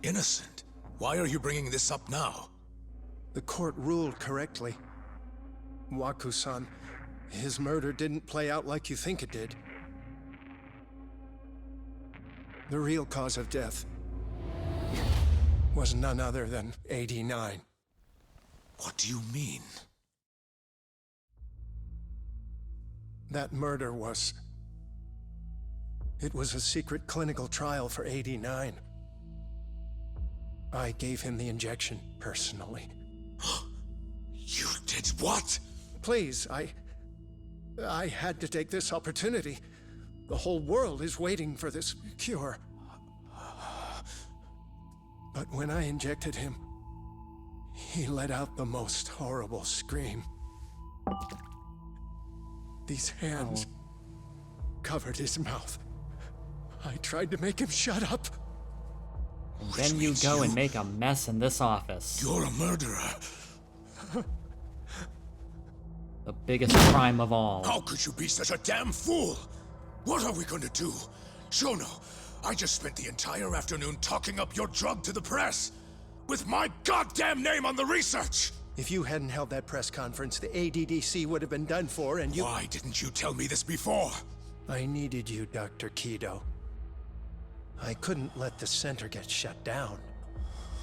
S13: Innocent? Why are you bringing this up now?
S16: The court ruled correctly. Waku-san, his murder didn't play out like you think it did. The real cause of death was none other than 89.
S13: What do you mean?
S16: That murder was... It was a secret clinical trial for 89. I gave him the injection, personally.
S13: You did what?
S16: Please, I had to take this opportunity. The whole world is waiting for this cure. But when I injected him, he let out the most horrible scream. These hands covered his mouth. I tried to make him shut up.
S1: Then you go and make a mess in this office.
S13: You're a murderer.
S1: The biggest crime of all.
S13: How could you be such a damn fool? What are we going to do? Shono, I just spent the entire afternoon talking up your drug to the press. With my goddamn name on the research!
S16: If you hadn't held that press conference, the ADDC would have been done for, and you...
S13: Why didn't you tell me this before?
S16: I needed you, Dr. Kido. I couldn't let the center get shut down.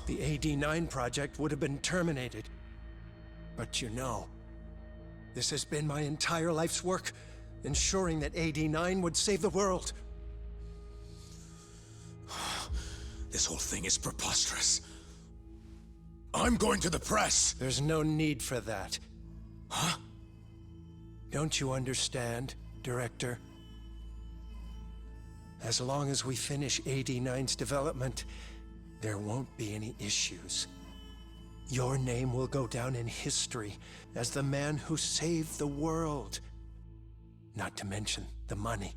S16: The AD9 project would have been terminated. But you know, this has been my entire life's work, ensuring that AD9 would save the world.
S13: This whole thing is preposterous. I'm going to the press!
S16: There's no need for that.
S13: Huh?
S16: Don't you understand, Director? As long as we finish AD9's development, there won't be any issues. Your name will go down in history as the man who saved the world. Not to mention the money.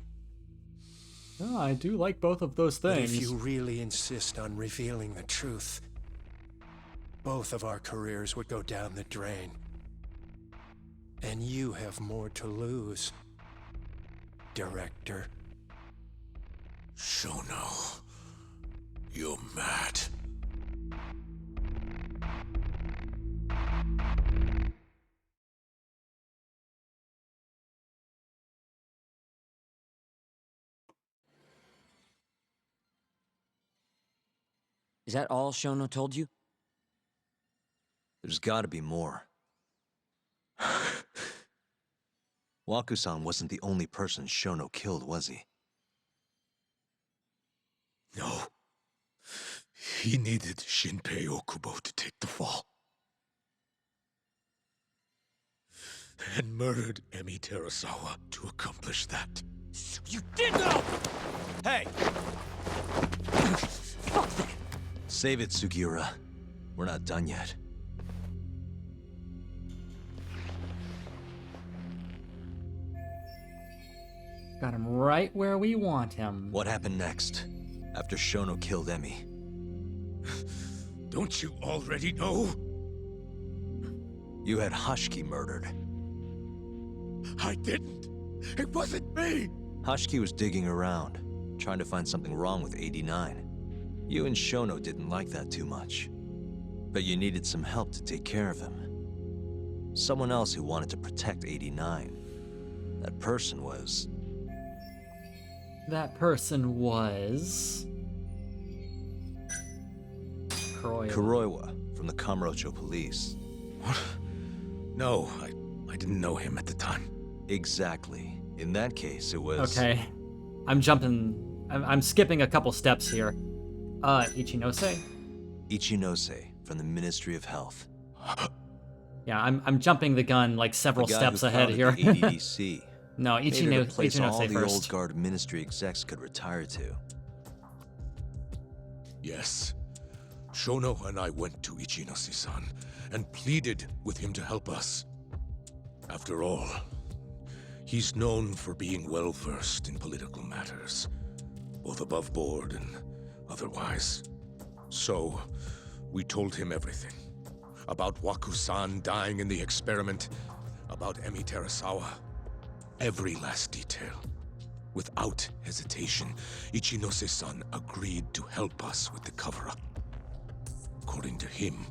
S1: Oh, I do like both of those
S16: But
S1: things.
S16: if you really insist on revealing the truth, both of our careers would go down the drain. And you have more to lose, Director.
S13: Shono, you're mad.
S14: Is that all Shono told you?
S3: There's gotta be more. Waku-san wasn't the only person Shono killed, was he?
S13: No. He needed Shinpei Okubo to take the fall. And murdered Emi Terasawa to accomplish that.
S14: You did know! Hey!
S3: Save it, Sugiura. We're not done yet.
S1: Got him right where we want him.
S3: What happened next, after Shono killed Emi?
S13: Don't you already know?
S3: You had Hashiki murdered.
S13: I didn't. It wasn't me.
S3: Hashiki was digging around, trying to find something wrong with AD9. You and Shono didn't like that too much. But you needed some help to take care of him. Someone else who wanted to protect AD9. That person was...
S1: That person was...
S3: Kuroiwa, from the Kamurocho police.
S13: What? No, I didn't know him at the time.
S3: Exactly. In that case, it was...
S1: Okay. I'm skipping a couple steps here. Ichinose?
S3: Ichinose, from the Ministry of Health.
S1: Yeah, I'm jumping the gun like several
S3: the guy
S1: steps
S3: who
S1: ahead here.
S3: The ADDC.
S1: No, Ichinose
S3: all the
S1: first.
S3: old guard ministry execs could retire to.
S13: Yes. Shono and I went to Ichinose-san and pleaded with him to help us. After all, he's known for being well-versed in political matters, both above board and otherwise. So, we told him everything. About Waku-san dying in the experiment, about Emi Terasawa. Every last detail. Without hesitation, Ichinose-san agreed to help us with the cover-up. According to him,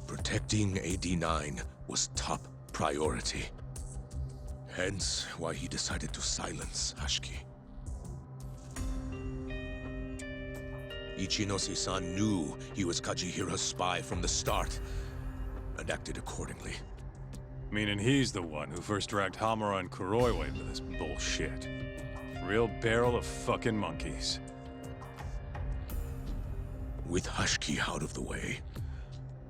S13: protecting AD9 was top priority. Hence why he decided to silence Hashiki. Ichinose-san knew he was Kajihira's spy from the start, and acted accordingly.
S8: Meaning he's the one who first dragged Hamura and Kuroiwa into this bullshit. Real barrel of fucking monkeys.
S13: With Hashiki out of the way,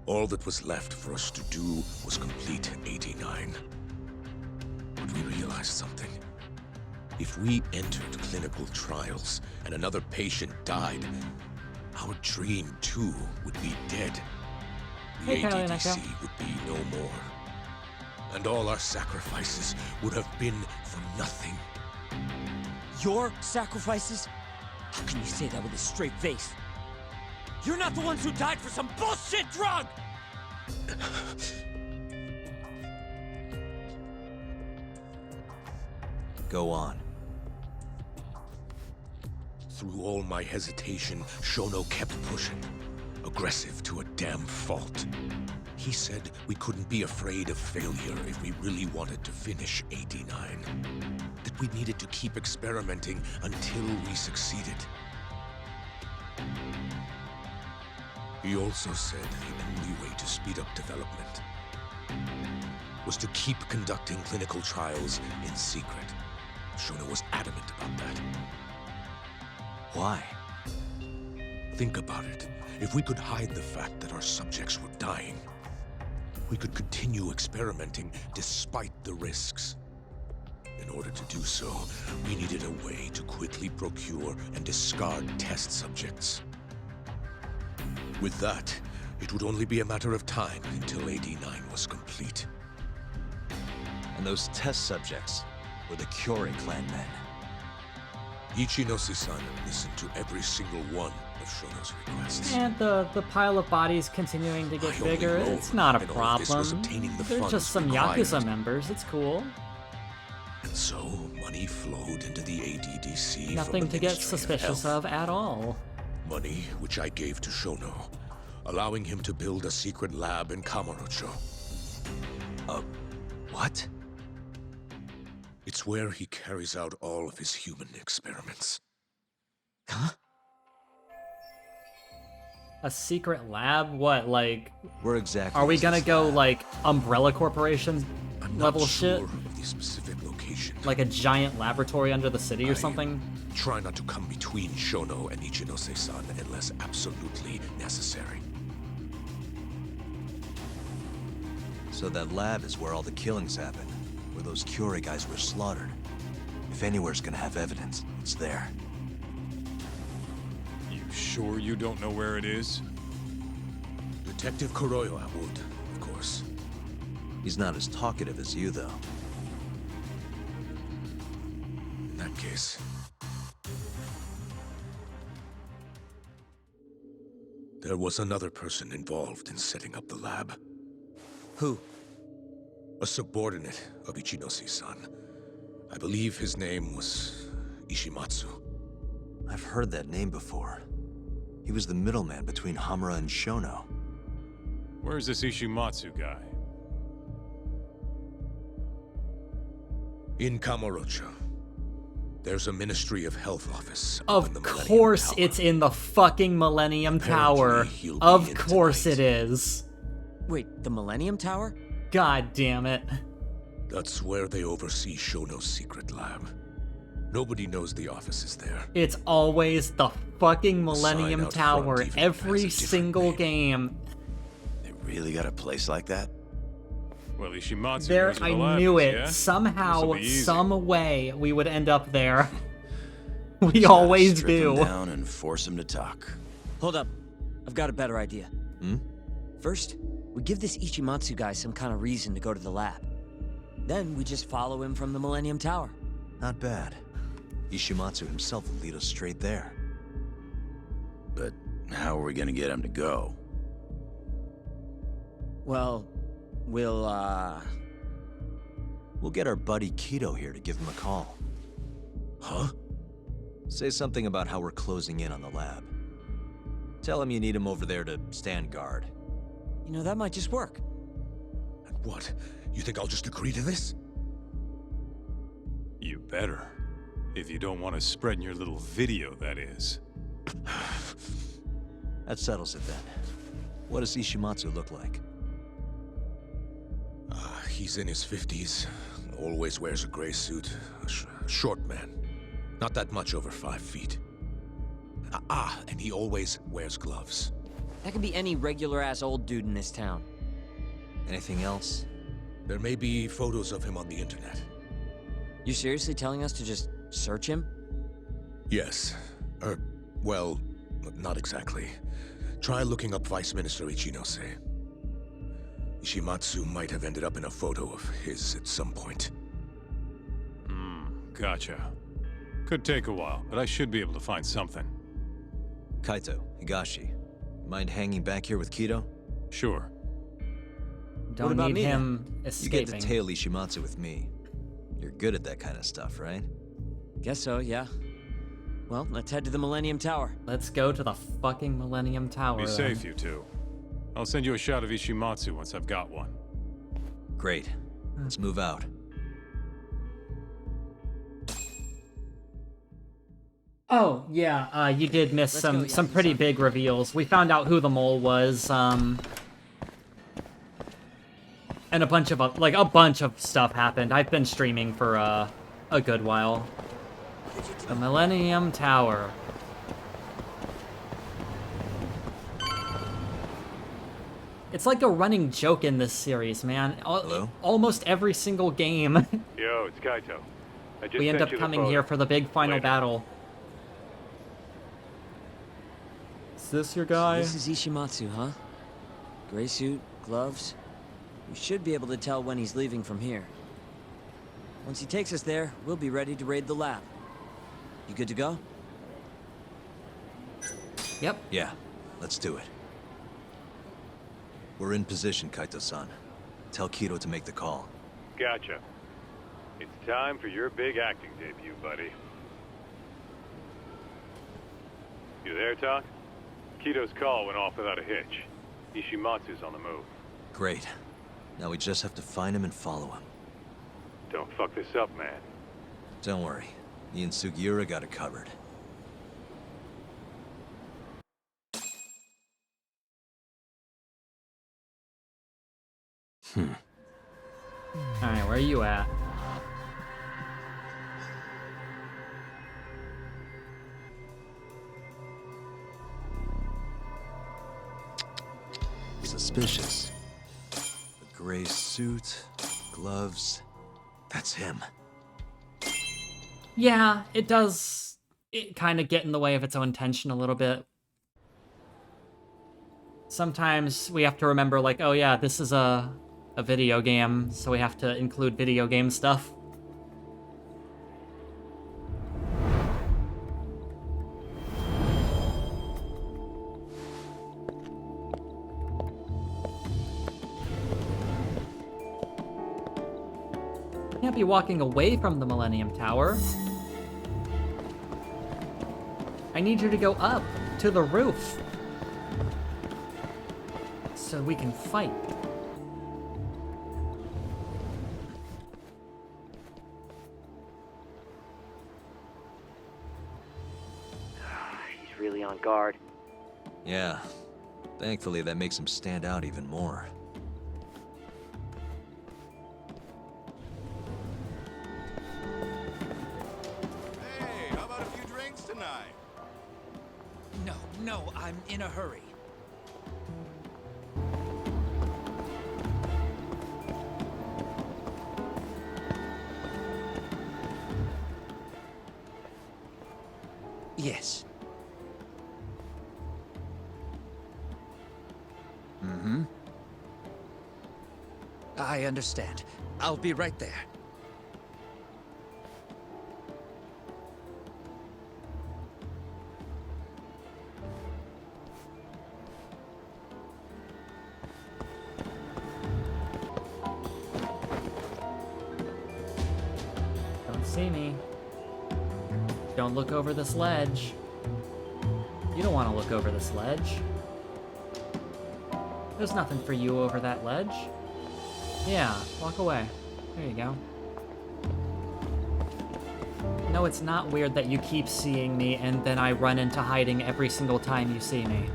S13: all that was left for us to do was complete AD9. But we realized something. If we entered clinical trials and another patient died, our dream too would be dead. The ADDC would be no more. And all our sacrifices would have been for nothing.
S14: Your sacrifices? How can you say that with a straight face? You're not the ones who died for some bullshit drug!
S3: Go on.
S13: Through all my hesitation, Shono kept pushing. Aggressive to a damn fault. He said we couldn't be afraid of failure if we really wanted to finish AD9. That we needed to keep experimenting until we succeeded. He also said the only way to speed up development was to keep conducting clinical trials in secret. Shono was adamant about that.
S3: Why?
S13: Think about it. If we could hide the fact that our subjects were dying, we could continue experimenting despite the risks. In order to do so, we needed a way to quickly procure and discard test subjects. With that, it would only be a matter of time until AD-9 was complete.
S3: And those test subjects were the Kyorei clan men.
S13: Ichinose-san listened to every single one of Shono's requests.
S1: And the pile of bodies continuing to get bigger, it's not a problem. They're just some Yakuza members, it's cool.
S13: And so, money flowed into the ADDC.
S1: Nothing to get suspicious of at all.
S13: Money which I gave to Shono, allowing him to build a secret lab in Kamurocho.
S3: What?
S13: It's where he carries out all of his human experiments.
S3: Huh?
S1: A secret lab? What, like...
S3: Where exactly
S1: are we
S3: is
S1: gonna
S3: this
S1: go,
S3: lab?
S1: like, Umbrella Corporation level shit?
S13: Of the specific location.
S1: Like a giant laboratory under the city or something?
S13: Try not to come between Shono and Ichinose-san unless absolutely necessary.
S3: So that lab is where all the killings happened, where those Kyorei guys were slaughtered. If anywhere's gonna have evidence, it's there.
S8: You sure you don't know where it is?
S13: Detective Kuroyo would, of course.
S3: He's not as talkative as you, though.
S13: In that case... there was another person involved in setting up the lab.
S14: Who?
S13: A subordinate of Ichinose-san. I believe his name was Ishimatsu.
S3: I've heard that name before. He was the middleman between Hamura and Shono.
S8: Where's this Ishimatsu guy?
S13: In Kamurocho. There's a Ministry of Health office.
S1: Of course it's in the fucking Millennium Tower. Of course it is.
S14: Wait, the Millennium Tower?
S1: God damn it.
S13: That's where they oversee Shono's secret lab. Nobody knows the office is there.
S1: It's always the fucking Millennium
S13: out
S1: Tower
S13: front even
S1: every single game.
S15: They really got a place like that?
S8: Well, Ishimatsu
S1: There,
S8: knows where
S1: I
S8: the lab
S1: knew
S8: is,
S1: it.
S8: yeah?
S1: Somehow,
S8: This'll be easy.
S1: some way, we would end up there. We
S15: Just gotta
S1: always
S15: strip him
S1: do.
S15: down and force him to talk.
S14: Hold up. I've got a better idea.
S3: Hmm?
S14: First, we give this Ichimatsu guy some kind of reason to go to the lab. Then we just follow him from the Millennium Tower.
S3: Not bad. Ishimatsu himself will lead us straight there.
S15: But how are we gonna get him to go?
S14: Well, we'll
S3: get our buddy Kido here to give him a call.
S13: Huh?
S3: Say something about how we're closing in on the lab. Tell him you need him over there to stand guard.
S14: You know, that might just work.
S13: What? You think I'll just agree to this?
S8: You better. If you don't want to spread in your little video, that is.
S3: That settles it then. What does Ishimatsu look like?
S13: He's in his 50s. Always wears a gray suit. A short man. Not that much over 5 feet. And he always wears gloves.
S14: That could be any regular-ass old dude in this town.
S3: Anything else?
S13: There may be photos of him on the internet.
S14: You seriously telling us to just search him?
S13: Yes. Well, not exactly. Try looking up Vice Minister Ichinose. Ishimatsu might have ended up in a photo of his at some point.
S8: Gotcha. Could take a while, but I should be able to find something.
S3: Kaito, Higashi, mind hanging back here with Kido?
S8: Sure.
S1: Don't
S14: about
S1: need
S14: me,
S1: him
S3: You
S1: escaping.
S3: get to tail Ishimatsu with me. You're good at that kind of stuff, right?
S14: Guess so, yeah. Well, let's head to the Millennium Tower.
S1: Let's go to the fucking Millennium Tower.
S8: Be
S1: then.
S8: safe, you two. I'll send you a shot of Ishimatsu once I've got one.
S3: Great. Let's move out.
S1: Oh, yeah, you did miss some pretty big reveals. We found out who the mole was, and a bunch of stuff happened. I've been streaming for, a good while. The Millennium Tower. It's like a running joke in this series, man.
S3: Hello?
S1: Almost every single game,
S8: Yo, it's Kaito. I just
S1: we end
S8: sent
S1: up
S8: you the
S1: coming
S8: photo.
S1: here for the big final
S8: Later.
S1: battle. Is this your guy?
S14: This is Ishimatsu, huh? Gray suit, gloves. We should be able to tell when he's leaving from here. Once he takes us there, we'll be ready to raid the lab. You good to go?
S1: Yep.
S3: Yeah, let's do it. We're in position, Kaito-san. Tell Kido to make the call.
S8: Gotcha. It's time for your big acting debut, buddy. You there, Talk? Kito's call went off without a hitch. Ishimatsu's on the move.
S3: Great. Now we just have to find him and follow him.
S8: Don't fuck this up, man.
S3: Don't worry. Me and Sugiura got it covered.
S1: Alright, where are you at?
S3: Suspicious. A gray suit, gloves. That's him.
S1: Yeah, it does kind of get in the way of its own tension a little bit. Sometimes we have to remember, like, oh yeah, this is a video game, so we have to include video game stuff. Can't be walking away from the Millennium Tower. I need you to go up to the roof so we can fight.
S14: He's really on guard.
S3: Yeah. Thankfully, that makes him stand out even more.
S17: Hey, how about a few drinks tonight?
S18: No, I'm in a hurry. Yes.
S3: Mm-hmm.
S18: I understand. I'll be right there.
S1: Don't see me. Don't look over this ledge. You don't want to look over this ledge. There's nothing for you over that ledge. Yeah, walk away. There you go. No, it's not weird that you keep seeing me and then I run into hiding every single time you see me.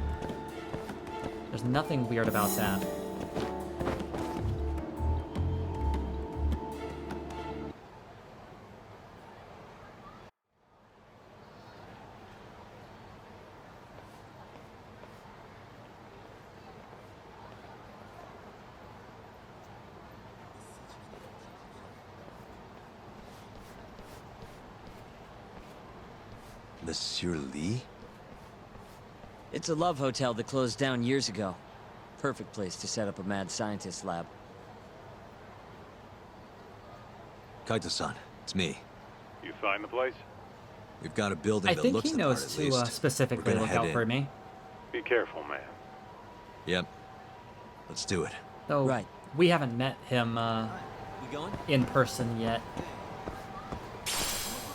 S1: There's nothing weird about that.
S3: Monsieur Lee?
S14: It's a love hotel that closed down years ago. Perfect place to set up a mad scientist lab.
S3: Kaito-san, it's me.
S8: You find the place?
S3: We've got a building
S1: I
S3: that
S1: think
S3: looks
S1: he
S3: the part,
S1: knows
S3: at
S1: to
S3: least.
S1: specifically
S3: We're gonna
S1: look
S3: head
S1: out
S3: in.
S1: for me.
S8: Be careful, man.
S3: Yep. Let's do it.
S1: Though
S14: Right.
S1: we haven't met him
S14: We going?
S1: in person yet.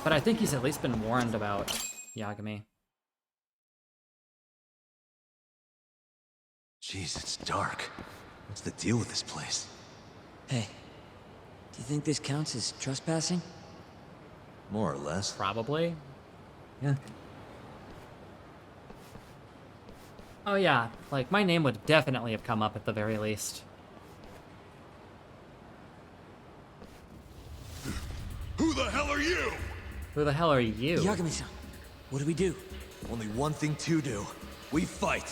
S1: But I think he's at least been warned about Yagami.
S3: Jeez, it's dark. What's the deal with this place?
S14: Hey, do you think this counts as trespassing?
S3: More or less.
S1: Probably. Yeah. Oh yeah, like, my name would definitely have come up at the very least.
S9: Who the hell are you?
S1: Who the hell are you?
S14: Yagami-san, what do we do?
S3: Only one thing to do. We fight.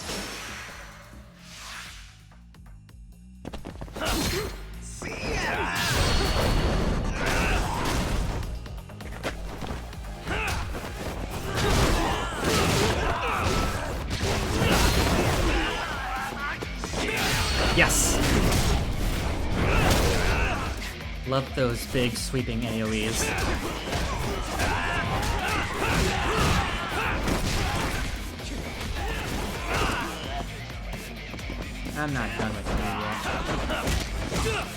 S1: Yes! Love those big sweeping AoEs. I'm not done with you yet.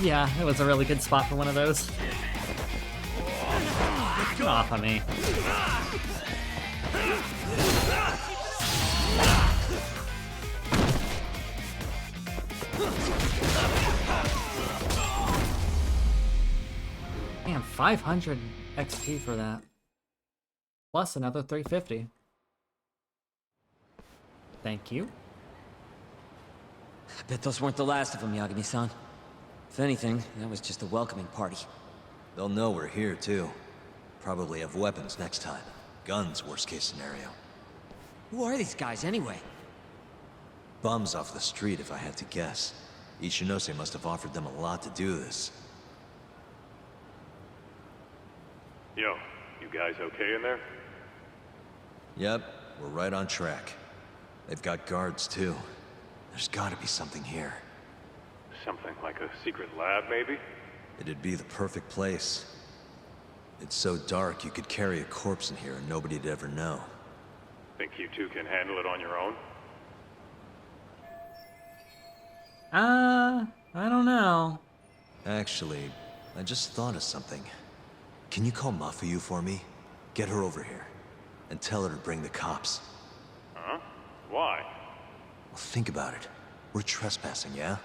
S1: Yeah, it was a really good spot for one of those. Get off of me. Man, 500 XP for that. Plus another 350. Thank you.
S14: I bet those weren't the last of them, Yagami-san. If anything, that was just a welcoming party.
S3: They'll know we're here, too. Probably have weapons next time. Guns, worst case scenario.
S14: Who are these guys, anyway?
S3: Bums off the street, if I had to guess. Ichinose must have offered them a lot to do this.
S17: Yo, you guys okay in there?
S3: Yep, we're right on track. They've got guards, too. There's gotta be something here.
S17: Something like a secret lab, maybe?
S3: It'd be the perfect place. It's so dark you could carry a corpse in here and nobody'd ever know.
S17: Think you two can handle it on your own?
S1: I don't know.
S3: Actually, I just thought of something. Can you call Mafuyu for me? Get her over here. And tell her to bring the cops.
S17: Huh? Why?
S3: Well, think about it. We're trespassing, yeah?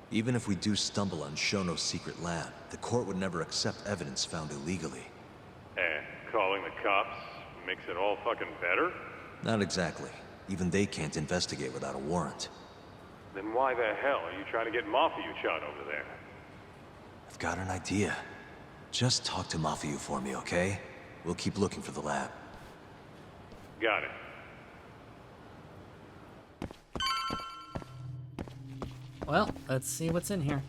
S3: Even if we do stumble on Shono's secret lab, the court would never accept evidence found illegally.
S17: And calling the cops makes it all fucking better?
S3: Not exactly. Even they can't investigate without a warrant.
S17: Then why the hell are you trying to get Mafuyu-chan over there?
S3: I've got an idea. Just talk to Mafuyu for me, okay? We'll keep looking for the lab.
S17: Got it.
S1: Well, let's see what's in here.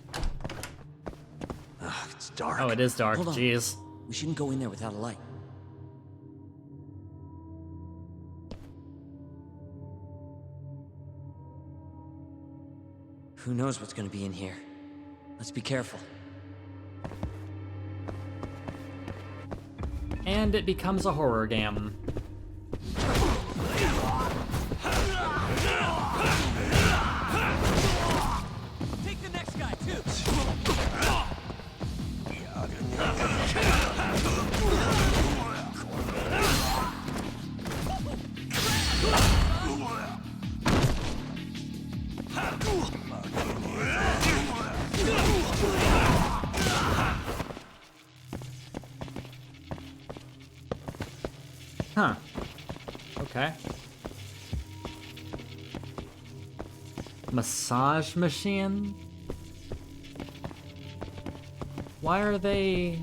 S3: Ugh, it's dark.
S1: Oh, it is dark.
S14: Hold on.
S1: Jeez.
S14: We shouldn't go in there without a light. Who knows what's gonna be in here? Let's be careful.
S1: And it becomes a horror game.
S14: Take the next guy, too!
S1: Huh. Okay. Massage machine? Why do they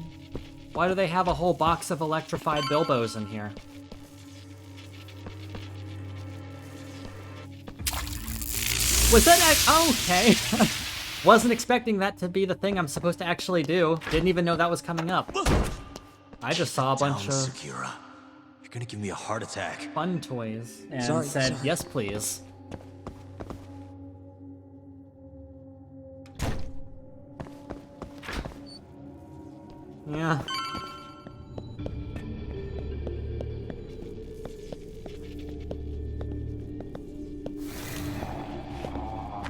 S1: have a whole box of electrified Bilbos in here? Was that okay. Wasn't expecting that to be the thing I'm supposed to actually do. Didn't even know that was coming up. I just saw a bunch of
S3: Sakura. You're gonna give me a heart attack.
S1: fun toys and
S14: Sorry,
S1: said,
S14: sorry.
S1: yes, please. Yeah.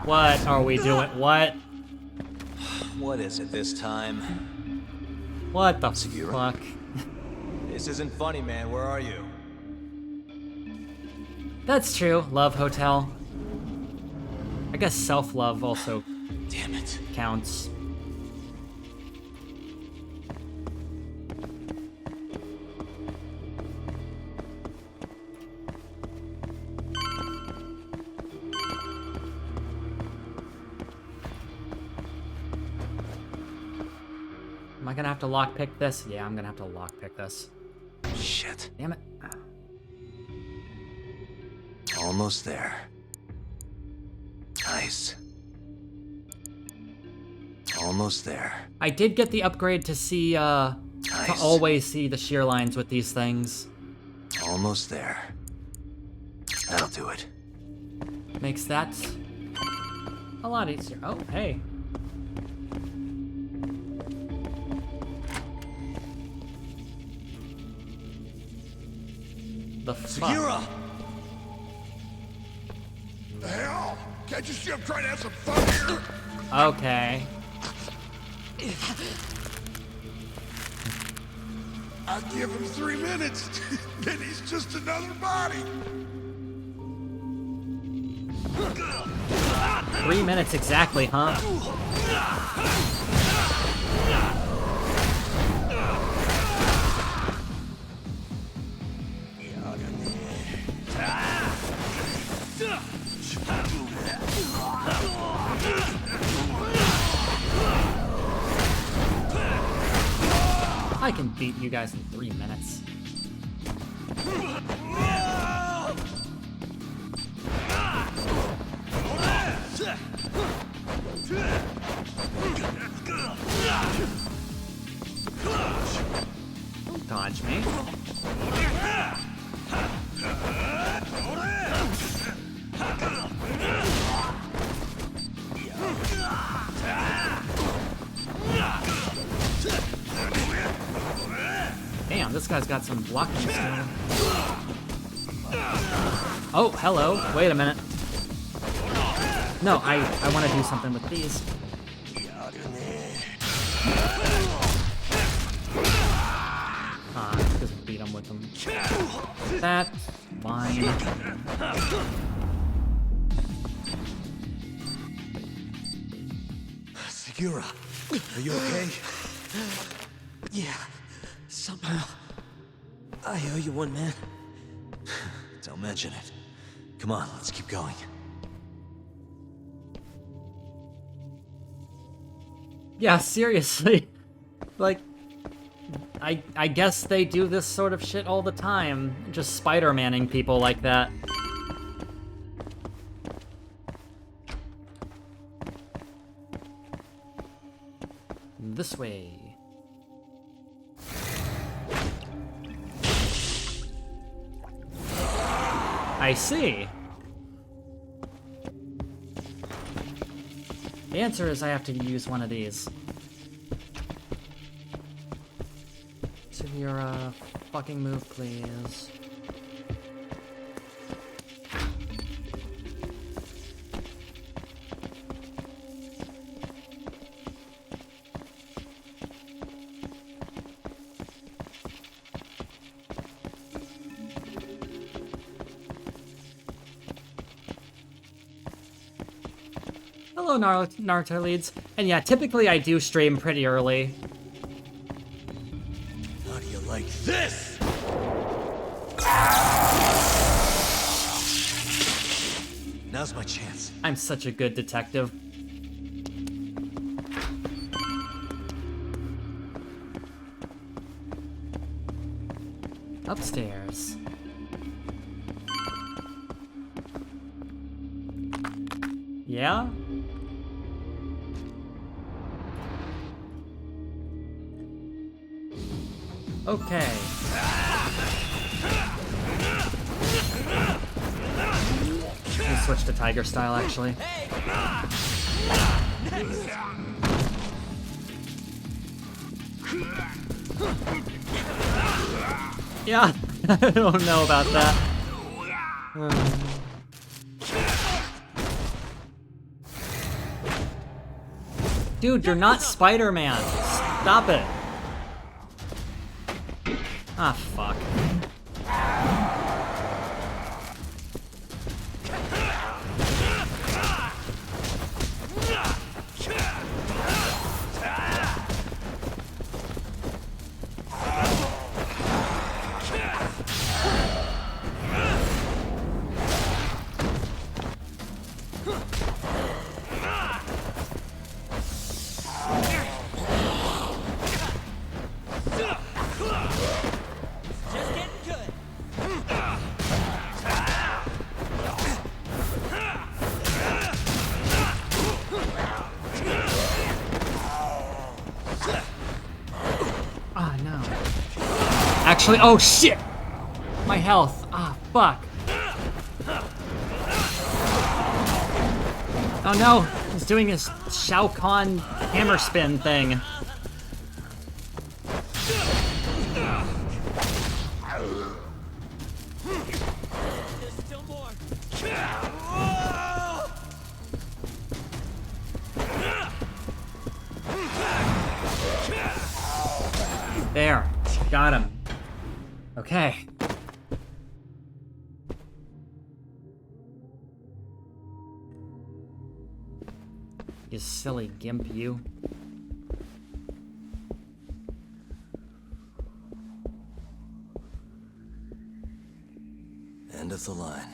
S1: What are we doing? What?
S3: What is it this time?
S1: What the
S3: Sakura?
S1: fuck?
S3: This isn't funny, man. Where are you?
S1: That's true. Love hotel. I guess self-love also
S3: Damn it.
S1: counts. Am I gonna have to lockpick this? Yeah, I'm gonna have to lockpick this.
S3: Shit.
S1: Damn it.
S3: Almost there. Nice. Almost there.
S1: I did get the upgrade to see, to always see the shear lines with these things.
S3: Almost there. That'll do it.
S1: Makes that a lot easier. Oh, hey. The fuck?
S17: Segura! The hell? Can't you see I'm trying to have some fun here?
S1: Okay.
S17: I give him 3 minutes, then he's just another body.
S1: 3 minutes exactly, huh? I can beat you guys in 3 minutes. Don't dodge me. Damn, this guy's got some blocking skill. Oh, hello. Wait a minute. No, I want to do something with these. Just beat him with them. That's fine.
S3: Segura, are you okay?
S14: Yeah, somehow. I owe you one, man.
S3: Don't mention it. Come on, let's keep going.
S1: Yeah, seriously. Like, I guess they do this sort of shit all the time. Just Spider-Manning people like that. This way. I see. The answer is I have to use one of these. So your fucking move, please. Hello, Naruto leads. And yeah, typically I do stream pretty early.
S3: How do you like this? Now's my chance.
S1: I'm such a good detective. Upstairs. Yeah? Okay. Let me switch to Tiger Style, actually. Yeah, I don't know about that. Dude, you're not Spider-Man. Stop it. Ah, fuck. actually... Oh, shit! My health. Ah, fuck. Oh no, he's doing his Shao Kahn hammer spin thing. There, got him. Okay. You silly gimp, you.
S3: End of the line.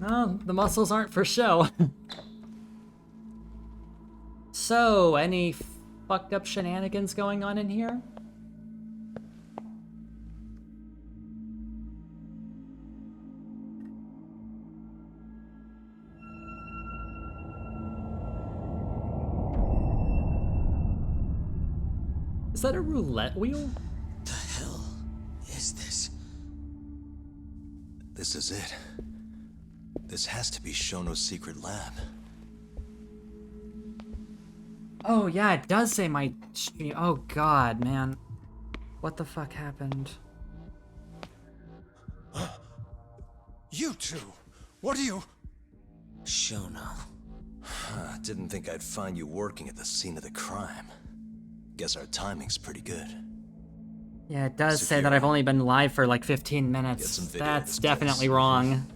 S1: Well, the muscles aren't for show. So, any fucked up shenanigans going on in here? Is that a roulette wheel?
S3: The hell is this? This is it. This has to be Shono's secret lab.
S1: Oh yeah, it does say my stream. Oh god, man. What the fuck happened?
S16: You two! What are you...
S3: Shono. Didn't think I'd find you working at the scene of the crime. Guess our timing's pretty good.
S1: Yeah, it does say that I've only been live for like 15 minutes. That's definitely wrong.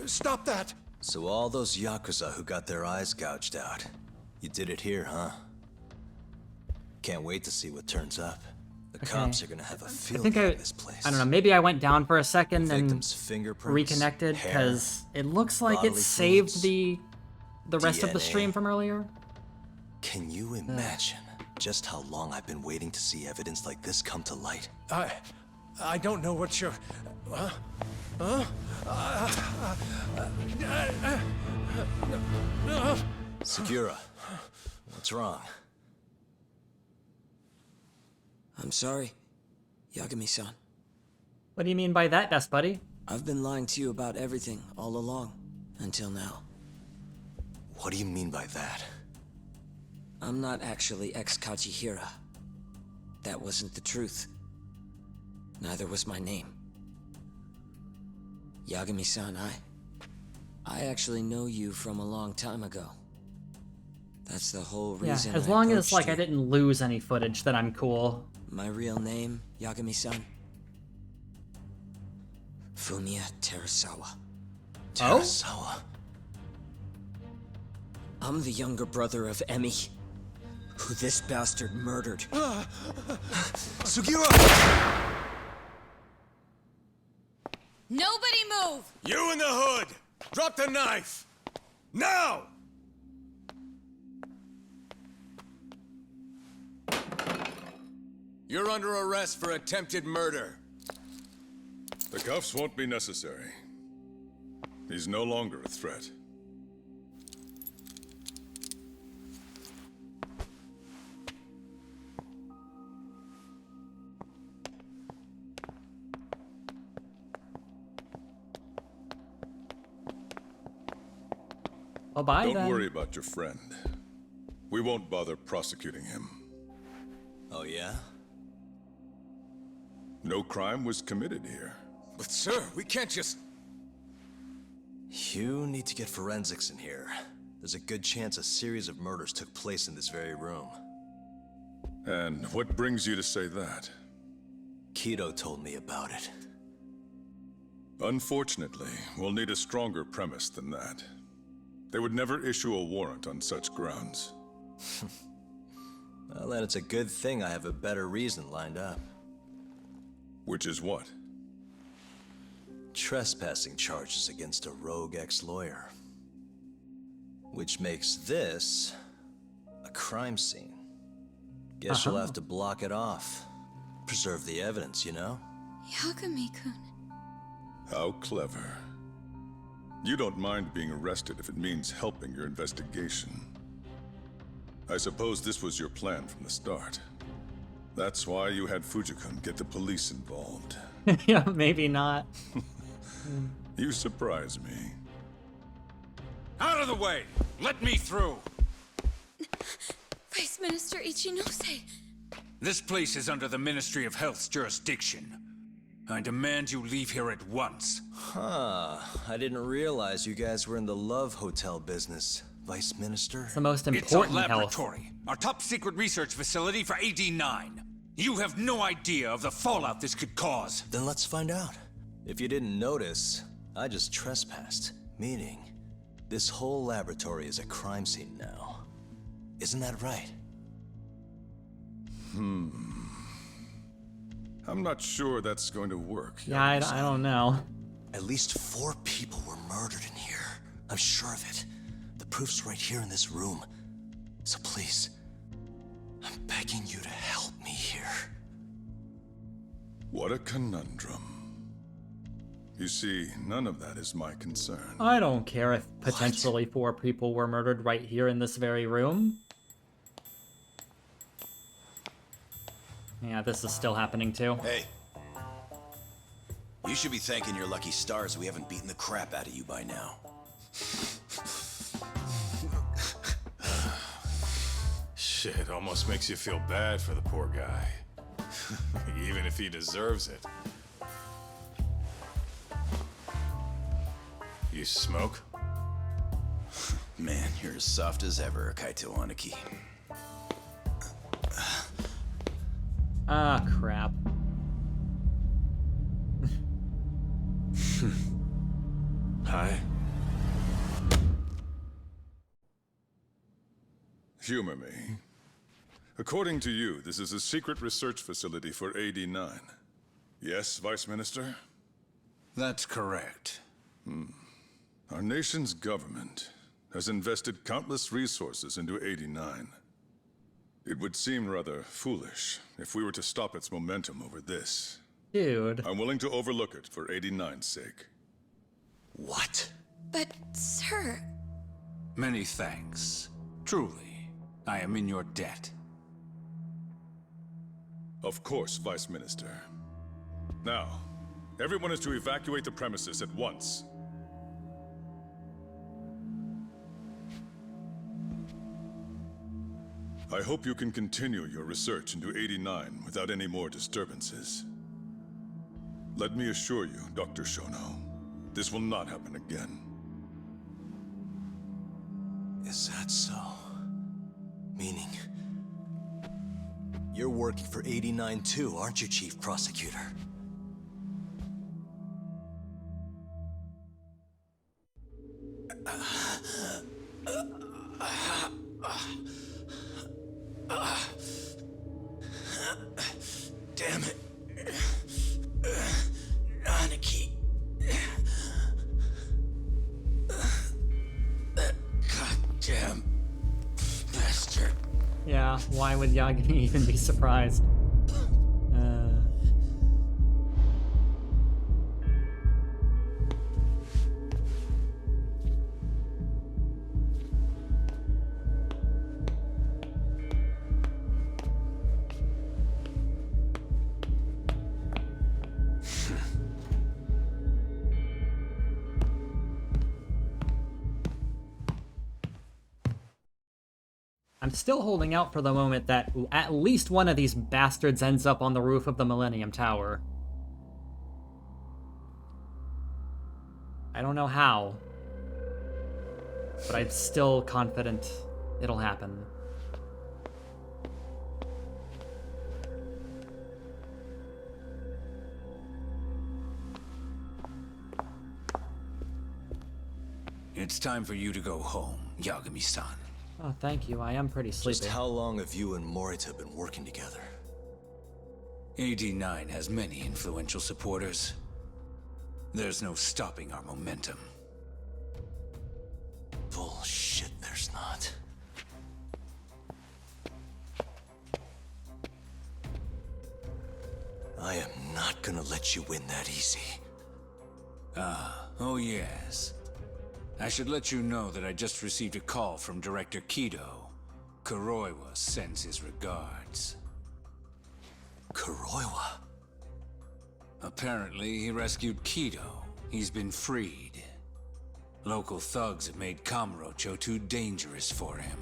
S16: Stop that!
S3: So all those Yakuza who got their eyes gouged out, you did it here, huh? Can't wait to see what turns up. The cops are gonna have a field day in this place.
S1: I don't know, maybe I went down for a second and
S3: fingerprints,
S1: reconnected, because it looks like it
S3: bodily
S1: saved
S3: fluids,
S1: the rest of the
S3: DNA.
S1: stream from earlier.
S3: Can you imagine just how long I've been waiting to see evidence like this come to light?
S16: I don't know what you're...
S3: Segura, what's wrong?
S14: I'm sorry, Yagami-san.
S1: What do you mean by that, Dust Buddy?
S14: I've been lying to you about everything all along, until now.
S3: What do you mean by that?
S14: I'm not actually ex-Kajihira. That wasn't the truth. Neither was my name. Yagami-san, I actually know you from a long time ago. That's the whole reason.
S1: Yeah, as long as like I didn't lose any footage, then I'm cool.
S14: My real name, Yagami-san? Fumiya Terasawa.
S3: Terasawa?
S14: I'm the younger brother of Emi, who this bastard murdered.
S3: Sugiura!
S12: Nobody move!
S4: You in the hood! Drop the knife! Now! You're under arrest for attempted murder.
S8: The cuffs won't be necessary. He's no longer a threat.
S1: Oh, bye
S8: Don't
S1: then.
S8: worry about your friend. We won't bother prosecuting him.
S3: Oh, yeah?
S8: No crime was committed here.
S4: But sir, we can't just...
S3: You need to get forensics in here. There's a good chance a series of murders took place in this very room.
S8: And what brings you to say that?
S3: Kido told me about it.
S8: Unfortunately, we'll need a stronger premise than that. They would never issue a warrant on such grounds.
S3: Well, then it's a good thing I have a better reason lined up.
S8: Which is what?
S3: Trespassing charges against a rogue ex-lawyer. Which makes this a crime scene. Guess you'll have to block it off. Preserve the evidence, you know?
S12: Yagami-kun.
S8: How clever.
S19: You don't mind being arrested if it means helping your investigation. I suppose this was your plan from the start. That's why you had Fujikun get the police involved.
S1: Yeah, maybe not.
S19: You surprise me.
S8: Out of the way! Let me through!
S20: Vice Minister Ichinose.
S8: This place is under the Ministry of Health's jurisdiction. I demand you leave here at once.
S3: Huh. I didn't realize you guys were in the love hotel business, Vice Minister.
S1: It's the most
S8: It's a
S1: important health.
S8: laboratory. Our top secret research facility for AD9. You have no idea of the fallout this could cause.
S3: Then let's find out. If you didn't notice, I just trespassed. Meaning, this whole laboratory is a crime scene now. Isn't that right?
S19: I'm not sure that's going to work.
S1: Yeah, I don't know.
S3: At least 4 people were murdered in here. I'm sure of it. The proof's right here in this room. So please, I'm begging you to help me here.
S19: What a conundrum. You see, none of that is my concern.
S1: I don't care if potentially 4 people were murdered right here in this very room. Yeah, this is still happening too.
S15: Hey. You should be thanking your lucky stars we haven't beaten the crap out of you by now.
S8: Shit, almost makes you feel bad for the poor guy. Even if he deserves it. You smoke?
S15: Man, you're as soft as ever, Kaito Aniki.
S1: Ah, crap.
S8: Hi.
S19: Humor me. According to you, this is a secret research facility for AD9. Yes, Vice Minister?
S8: That's correct.
S19: Our nation's government has invested countless resources into AD9. It would seem rather foolish if we were to stop its momentum over this.
S1: Dude.
S19: I'm willing to overlook it for AD9's sake.
S3: What?
S20: But, sir...
S8: Many thanks. Truly, I am in your debt.
S19: Of course, Vice Minister. Now, everyone is to evacuate the premises at once. I hope you can continue your research into 89 without any more disturbances. Let me assure you, Dr. Shono, this will not happen again.
S3: Is that so? Meaning... You're working for 89 too, aren't you, Chief Prosecutor?
S15: Damn it. Aniki. That goddamn bastard.
S1: Yeah, why would Yagami even be surprised? I'm still holding out for the moment that at least one of these bastards ends up on the roof of the Millennium Tower. I don't know how, but I'm still confident it'll happen.
S8: It's time for you to go home, Yagami-san.
S1: Oh, thank you. I am pretty sleepy.
S3: Just how long have you and Morita been working together?
S8: AD9 has many influential supporters. There's no stopping our momentum.
S3: Bullshit, there's not. I am not gonna let you win that easy.
S8: Ah, oh yes.
S18: I should let you know that I just received a call from Director Kido. Kuroiwa sends his regards.
S13: Kuroiwa?
S18: Apparently, he rescued Kido. He's been freed. Local thugs have made Kamurocho too dangerous for him.